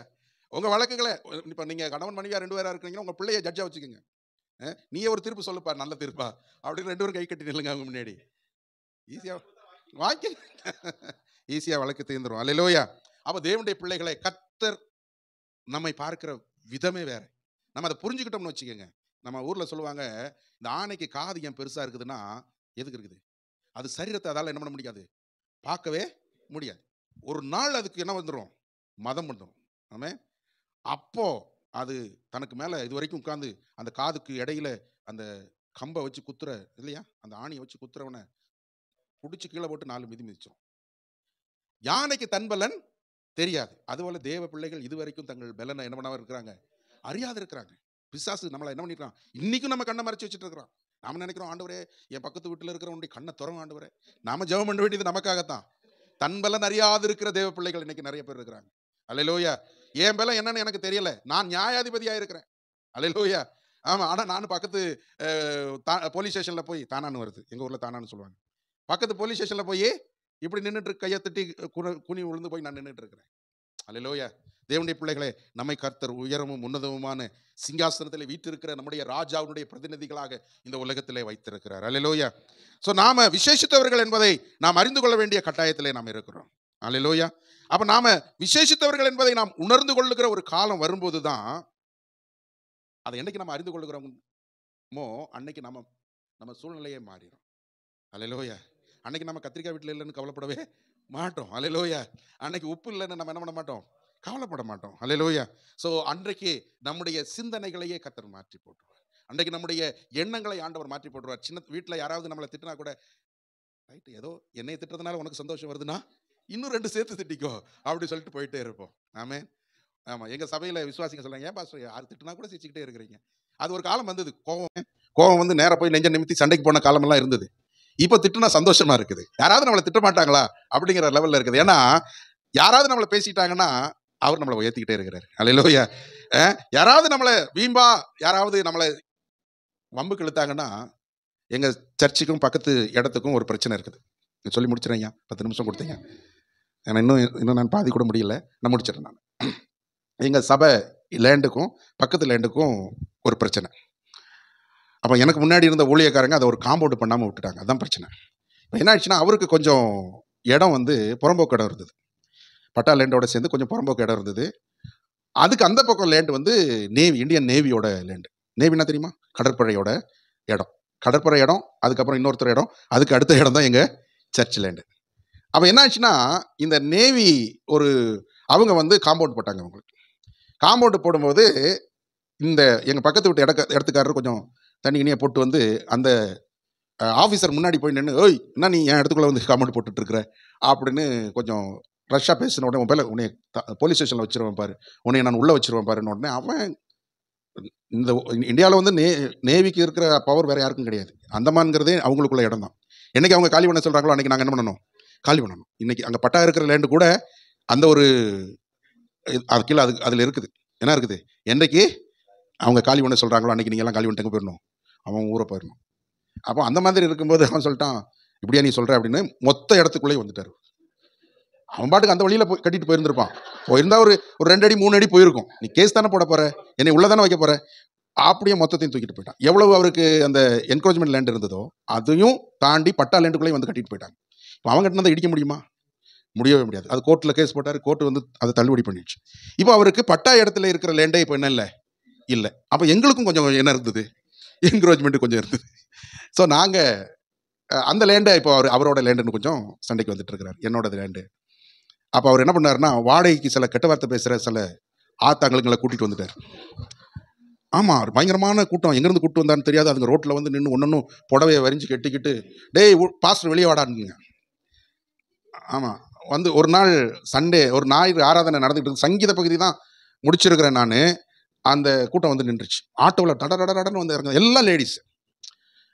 உங்க வழக்குகளை இப்போ நீங்க கணவன் மனைவியா 2 பேரா இருக்கிறீங்கன்னா உங்க பிள்ளைய ஜட்ஜா வச்சுக்கோங்க. நீயே ஒரு தீர்ப்பு சொல்லுப்பா, நல்ல தீர்ப்பா அப்படின்னு 2 பேரும் கை கட்டி நில்லுங்க அவங்க முன்னாடி. ஈஸியா வாக்கி ஈஸியா வழக்கு தீர்ந்துரும். அல்லேலூயா. அப்போ தேவனுடைய பிள்ளைகளை கர்த்தர் நம்மை பார்க்கிற விதமே வேற. நம்ம அதை புரிஞ்சுக்கிட்டோம்னு வச்சுக்கோங்க. நம்ம ஊர்ல சொல்லுவாங்க, இந்த ஆணைக்கு காது ஏன் பெருசா இருக்குதுன்னா எதுக்கு இருக்குது? அது சரீரத்தை அதால என்ன பண்ண முடியாது, பார்க்கவே முடியாது. ஒரு நாள் அதுக்கு என்ன வந்துடும்? மதம் வந்துடும். ஆமே. அப்போ அது தனக்கு மேல இது வரைக்கும் உட்கார்ந்து அந்த காதுக்கு இடையில அந்த கம்பை வச்சு குத்துற இல்லையா, அந்த ஆணியை வச்சு குத்துறவனை பிடிச்சி கீழே போட்டு 4 மிதி மிதிச்சிடும். யானைக்கு தன் பலன் தெரியாது. அதுபோல தேவ பிள்ளைகள் இதுவரைக்கும் தங்கள் பலனை என்ன பண்ணாம இருக்கிறாங்க? அறியாது இருக்கிறாங்க. பிசாசு நம்மளை என்ன பண்ணிருக்கான்? இன்னைக்கும் நம்ம கண்ணை மறைச்சு வச்சுட்டு இருக்கிறோம். நாம நினைக்கிறோம், ஆண்டவரே என் பக்கத்து வீட்டில் இருக்கிறவனுடைய கண்ணை திறவும் ஆண்டவரே. நாம ஜெபம் பண்ண வேண்டியது நமக்காகத்தான். தன் பலன் அறியாது இருக்கிற தேவ பிள்ளைகள் இன்னைக்கு நிறைய பேர் இருக்கிறாங்க. அல்லேலூயா. என் பலம் என்னன்னு எனக்கு தெரியல, நான் நியாயாதிபதியா இருக்கிறேன். அல்லேலூயா. ஆமா. ஆனா நானும் பக்கத்து போலீஸ் ஸ்டேஷன்ல போய் தானான்னு வருது. எங்க ஊர்ல தானான்னு சொல்லுவாங்க. பக்கத்து போலீஸ் ஸ்டேஷன்ல போய் இப்படி நின்னுட்டு கைய தட்டி குனி விழுந்து போய் நான் நின்னுட்டு இருக்கிறேன். அல்லேலூயா. தேவனுடைய பிள்ளைகளே, நம்மை கர்த்தர் உயரமும் உன்னதமுமான சிங்காசனத்திலே வீற்றிருக்கிற நம்முடைய ராஜாவுடைய பிரதிநிதிகளாக இந்த உலகத்திலே வைத்திருக்கிறார். அல்லேலூயா. சோ நாம விசேஷித்தவர்கள் என்பதை நாம் அறிந்து கொள்ள வேண்டிய கட்டாயத்திலே நாம் இருக்கிறோம். அல்லேலூயா. அப்ப நாம விசேஷித்தவர்கள் என்பதை நாம் உணர்ந்து கொள்ளுகிற ஒரு காலம் வரும்போது தான், அதை என்னைக்கு நம்ம அறிந்து கொள்ளுகிறோமோ அன்னைக்கு நம்ம சூழ்நிலையே மாறிடும். அல்லேலூயா. அன்னைக்கு நம்ம கத்திரிக்காய் வீட்டில் இல்லைன்னு கவலைப்படவே மாட்டோம். அல்லேலூயா. அன்னைக்கு உப்பு இல்லைன்னு நம்ம என்ன பண்ண மாட்டோம், கவலைப்பட மாட்டோம். அல்லேலூயா. ஸோ அன்றைக்கு நம்முடைய சிந்தனைகளையே கர்த்தர் மாற்றி போட்டுருவார். அன்றைக்கு நம்முடைய எண்ணங்களை ஆண்டவர் மாற்றி போட்டுருவார். சின்ன வீட்டில் யாராவது நம்மளை திட்டினா கூட, ரைட்டு ஏதோ என்னை திட்டுறதுனால உனக்கு சந்தோஷம் வருதுன்னா இன்னும் 2 சேர்த்து திட்டிக்கோ அப்படி சொல்லிட்டு போயிட்டே இருப்போம். ஆமே. ஆமா. எங்க சபையில விசுவாசிங்க சொல்றாங்க, ஏன் பாஸ்டர் யார் திட்டினா கூட சிரிச்சுக்கிட்டே இருக்கிறீங்க. அது ஒரு காலம் வந்தது. கோவம் வந்து நேரா போய் நெஞ்ச நிமித்தி சண்டைக்கு போன காலமெல்லாம் இருந்தது. இப்போ திட்டுனா சந்தோஷமா இருக்குது. யாராவது நம்மளை திட்ட மாட்டாங்களா அப்படிங்கிற லெவல்ல இருக்குது. ஏன்னா யாராவது நம்மளை பேசிட்டாங்கன்னா அவர் நம்மளை உயர்த்திக்கிட்டே இருக்கிறாரு. அல்லேலூயா. யாராவது நம்மளை வீம்பா யாராவது நம்மளை வம்புக்கு இழுத்தாங்கன்னா, எங்க சர்ச்சுக்கும் பக்கத்து இடத்துக்கும் ஒரு பிரச்சனை இருக்குது. சொல்லி முடிச்சிடறேன். 10 நிமிஷம் கொடுத்தீங்க. ஏன்னா இன்னும் நான் பாதி கூட முடியல. நான் முடிச்சிடறேன். நான் எங்க சபை லேண்டுக்கும் பக்கத்து லேண்டுக்கும் ஒரு பிரச்சனை. அப்போ எனக்கு முன்னாடி இருந்த ஊழியக்காரங்க அதை ஒரு காம்பவுண்ட் பண்ணாமல் விட்டுட்டாங்க. அதுதான் பிரச்சனை. இப்போ என்ன ஆயிடுச்சுன்னா, அவருக்கு கொஞ்சம் இடம் வந்து புறம்போக்கு இடம் இருந்தது. பட்டா லேண்டோட சேர்ந்து கொஞ்சம் புறம்போக்கு இடம் இருந்தது. அதுக்கு அந்த பக்கம் லேண்டு வந்து இந்தியன் நேவியோட லேண்டு. நேவினா தெரியுமா? கடற்படையோட இடம். கடற்படை இடம், அதுக்கப்புறம் இன்னொருத்தர் இடம், அதுக்கு அடுத்த இடம் தான் எங்கள் சர்ச் லேண்டு. அப்போ என்ன ஆச்சுன்னா, இந்த நேவி அவங்க வந்து காம்பவுண்ட் போட்டாங்க. அவங்களுக்கு காம்பவுண்டு போடும்போது இந்த எங்கள் பக்கத்து வீட்டு இடத்துக்காரர் கொஞ்சம் தண்ணி இனியை போட்டு வந்து அந்த ஆஃபீஸர் முன்னாடி போய் நின்று, ஓய் என்ன நீ என் இடத்துக்குள்ளே வந்து காம்பவுண்ட் போட்டுட்டு இருக்கிற அப்படின்னு கொஞ்சம் ரஷ்ஷாக பேசின உடனே, மொபைலை உன்னை போலீஸ் ஸ்டேஷனில் வச்சிருவேன் பாரு, உன்னை நான் உள்ளே வச்சிருவேன் பாருன்னு உடனே அவன் இந்த இந்தியாவில் வந்து நேவிக்கு இருக்கிற பவர் வேறு யாருக்கும் கிடையாது. அந்தமான்ங்கிறதே அவங்களுக்குள்ள இடம் தான். என்றைக்கு அவங்க காலி பண்ண சொல்கிறாங்களோ அன்றைக்கி நாங்கள் என்ன பண்ணணும், காலி பண்ணணும். இன்றைக்கி அங்கே பட்டா இருக்கிற லேண்டு கூட அந்த ஒரு அது கீழே அதில் இருக்குது. என்ன இருக்குது, என்றைக்கு அவங்க காலி பண்ண சொல்கிறாங்களோ அன்றைக்கி நீங்கள் எல்லாம் காலி பண்ணிட்டு போயிடணும், அவன் ஊரை போயிடணும். அப்போ அந்த மாதிரி இருக்கும்போது அவன் சொல்லிட்டான், இப்படியா நீ சொல்கிற அப்படின்னு மொத்த இடத்துக்குள்ளேயே வந்துட்டார். அவன் பாட்டுக்கு அந்த வழியில் கட்டிட்டு போயிருந்திருப்பான். போயிருந்தா ஒரு 2 அடி 3 அடி போயிருக்கும். நீ கேஸ் தானே போட போகிற, என்னை உள்ளே தானே வைக்க போகிற, அப்படியே மொத்தத்தையும் தூக்கிட்டு போயிட்டான். எவ்வளவு அவருக்கு அந்த என்க்ரோச்மெண்ட் லேண்ட் இருந்ததோ அதையும் தாண்டி பட்டா லேண்டுக்குள்ளேயும் வந்து கட்டிட்டு போயிட்டாங்க. இப்போ அவங்க கட்டினதை இடிக்க முடியுமா? முடியவே முடியாது. அது கோர்ட்டில் கேஸ் போட்டார், கோர்ட்டு வந்து அதை தள்ளுபடி பண்ணிடுச்சு. இப்போ அவருக்கு பட்டா இடத்துல இருக்கிற லேண்டே இப்போ என்ன இல்லை. அப்போ எங்களுக்கும் கொஞ்சம் என்ன இருந்தது, என்க்ரோச்மெண்ட்டு கொஞ்சம் இருந்தது. ஸோ நாங்கள் அந்த லேண்டை இப்போ அவரோட லேண்டுன்னு கொஞ்சம் சண்டைக்கு வந்துட்டு இருக்கிறார், என்னோடது லேண்டு. அப்போ அவர் என்ன பண்ணாருன்னா, வாடகைக்கு சில கெட்ட வார்த்தை பேசுகிற சில ஆத்தாங்களுங்களை கூட்டிகிட்டு வந்துட்டார். ஆமாம், பயங்கரமான கூட்டம். எங்கேருந்து கூட்டு வந்தான்னு தெரியாது. அதுங்க ரோட்டில் வந்து நின்று ஒன்றும் புடவையை வரிஞ்சு கட்டிக்கிட்டு, டேய் பாஸ்டர் வெளியே வாடானுங்க. ஆமாம், வந்து ஒரு நாள் சண்டே ஒரு ஞாயிறு ஆராதனை நடந்துகிட்டு இருக்கு, சங்கீத பகுதி தான் முடிச்சிருக்கிறேன் நான். அந்த கூட்டம் வந்து நின்றுச்சு. ஆட்டோவில் டடன்னு வந்து இறங்க, எல்லாம் லேடிஸ்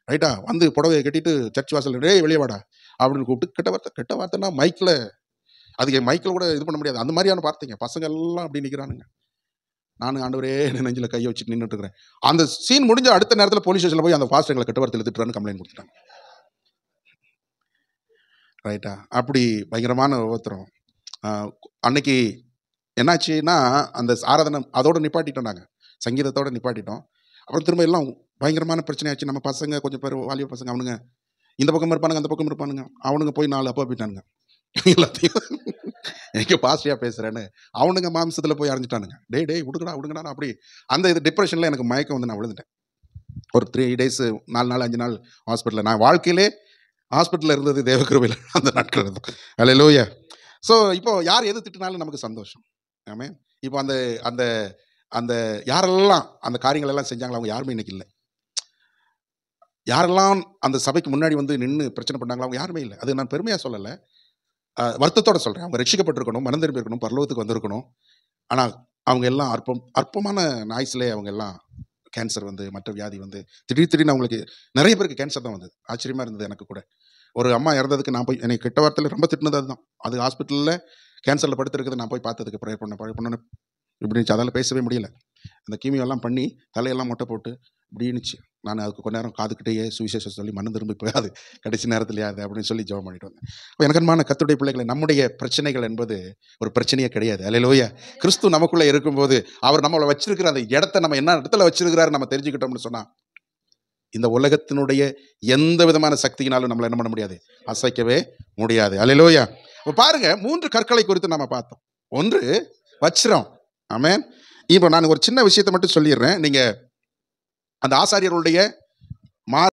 ரைட்டா, வந்து புடவையை கட்டிட்டு சர்ச் வாசல், டேய் வெளியே வாடா அப்படின்னு கூப்பிட்டு கெட்ட வார்த்தைன்னா மைக்கில், அதுக்கு மைக்கில் கூட இது பண்ண முடியாது, அந்த மாதிரியான பார்த்தீங்க. பசங்க எல்லாம் அப்படி நிற்கிறானுங்க. நானும் ஆண்டவரே நெஞ்சில் கையை வச்சுட்டு நின்றுட்டு இருக்கிறேன். அந்த சீன் முடிஞ்ச அடுத்த நேரத்தில் போலீஸ் ஸ்டேஷனில் போய் அந்த ஃபாஸ்ட் எங்களை கெட்ட வார்த்தையில் திட்டுறான்னு கம்ப்ளைண்ட் கொடுத்துட்டாங்க. ரைட்டா, அப்படி பயங்கரமான ஒவ்வொருத்தரும். அன்னைக்கு என்னாச்சுன்னா, அந்த ஆராதனை அதோட நிப்பாட்டிட்டோம், நாங்கள் சங்கீதத்தோடு நிப்பாட்டிட்டோம். அப்புறம் திரும்ப எல்லாம் பயங்கரமான பிரச்சனையாச்சு. நம்ம பசங்க கொஞ்சம் பேர் வாலிப பசங்க, அவனுங்க இந்த பக்கம் இருப்பானுங்க, அந்த பக்கம் இருப்பானுங்க. அவனுங்க போய் 4 அப்பா போயிட்டானுங்க. எல்லாத்தையும் எங்கே பாஸ்டியாக பேசுகிறேன்னு அவனுங்க மாம்சத்தில் போய் அரைஞ்சிட்டானுங்க. டேய் விடுங்கடா அப்படி அந்த இது டிப்ரெஷனில் எனக்கு மயக்கம் வந்து நான் விழுந்துட்டேன். ஒரு 3 days 4 நாள் 5 நாள் ஹாஸ்பிட்டலில். நான் வாழ்க்கையிலே ஹாஸ்பிட்டலில் இருந்தது தேவகிருபையில் அந்த நாட்கள் இருந்தோம். அல்லேலூயா. ஸோ இப்போ யார் எது திட்டினாலும் நமக்கு சந்தோஷம். ஆமே. இப்போ அந்த அந்த அந்த யாரெல்லாம் அந்த காரியங்கள் எல்லாம் செஞ்சாங்களோ அவங்க யாருமே இன்னைக்கு இல்லை. யாரெல்லாம் அந்த சபைக்கு முன்னாடி வந்து நின்று பிரச்சனை பண்ணாங்களோ அவங்க யாருமே இல்லை. அது நான் பெருமையாக சொல்லலை, வருத்தத்தோட சொல்கிறேன். அவங்க ரட்சிக்கப்பட்டிருக்கணும், மனம் திரும்பி இருக்கணும், பரலோகத்துக்கு வந்திருக்கணும். ஆனால் அவங்க எல்லாம் அற்பமான நாய்ஸ்லே அவங்க எல்லாம் கேன்சர் வந்து, மற்ற வியாதி வந்து திடீர்னு அவங்களுக்கு நிறைய பேருக்கு கேன்சர் தான் வந்தது. ஆச்சரியமாக இருந்தது எனக்கு கூட. ஒரு அம்மா இறந்ததுக்கு நான் போய், எனக்கு கெட்ட வார்த்தையில் ரொம்ப திட்டினது அதுதான். அது ஹாஸ்பிட்டலில் கேன்சரில் படுத்துருக்குது. நான் போய் பார்த்ததுக்கு ப்ரேயர் பண்ண இப்படி இருந்துச்சு. அதால் பேசவே முடியல. அந்த கீமியெல்லாம் பண்ணி தலையெல்லாம் மொட்டை போட்டு இப்படி இருந்துச்சு. நான் அதுக்கு கொஞ்ச நேரம் காதுக்கிட்டேயே சுவிசேஷம் சொல்லி மனம் திரும்பி போயாது கடைசி நேரத்துலையா அது அப்படின்னு சொல்லி ஜெபம் பண்ணிட்டு வந்தேன். அப்போ எனக்கன்பான கர்த்தருடைய பிள்ளைகளை, நம்முடைய பிரச்சனைகள் என்பது ஒரு பிரச்சனையே கிடையாது. அல்லேலூயா. கிறிஸ்து நமக்குள்ளே இருக்கும்போது அவர் நம்மளை வச்சிருக்கிற அந்த இடத்த நம்ம என்ன இடத்துல வச்சிருக்கிறாரு நம்ம தெரிஞ்சுக்கிட்டோம்னு சொன்னால், இந்த உலகத்தினுடைய எந்த விதமான சக்தியினாலும் நம்மளை என்ன பண்ண முடியாது, அசைக்கவே முடியாது. அல்லேலூயா. இப்போ பாருங்க, 3 கற்களை குறித்து நம்ம பார்த்தோம். ஒன்று வச்சிரம். ஆமென். இப்போ நான் ஒரு சின்ன விஷயத்தை மட்டும் சொல்லிடுறேன். நீங்க அந்த ஆசாரியர்களுடைய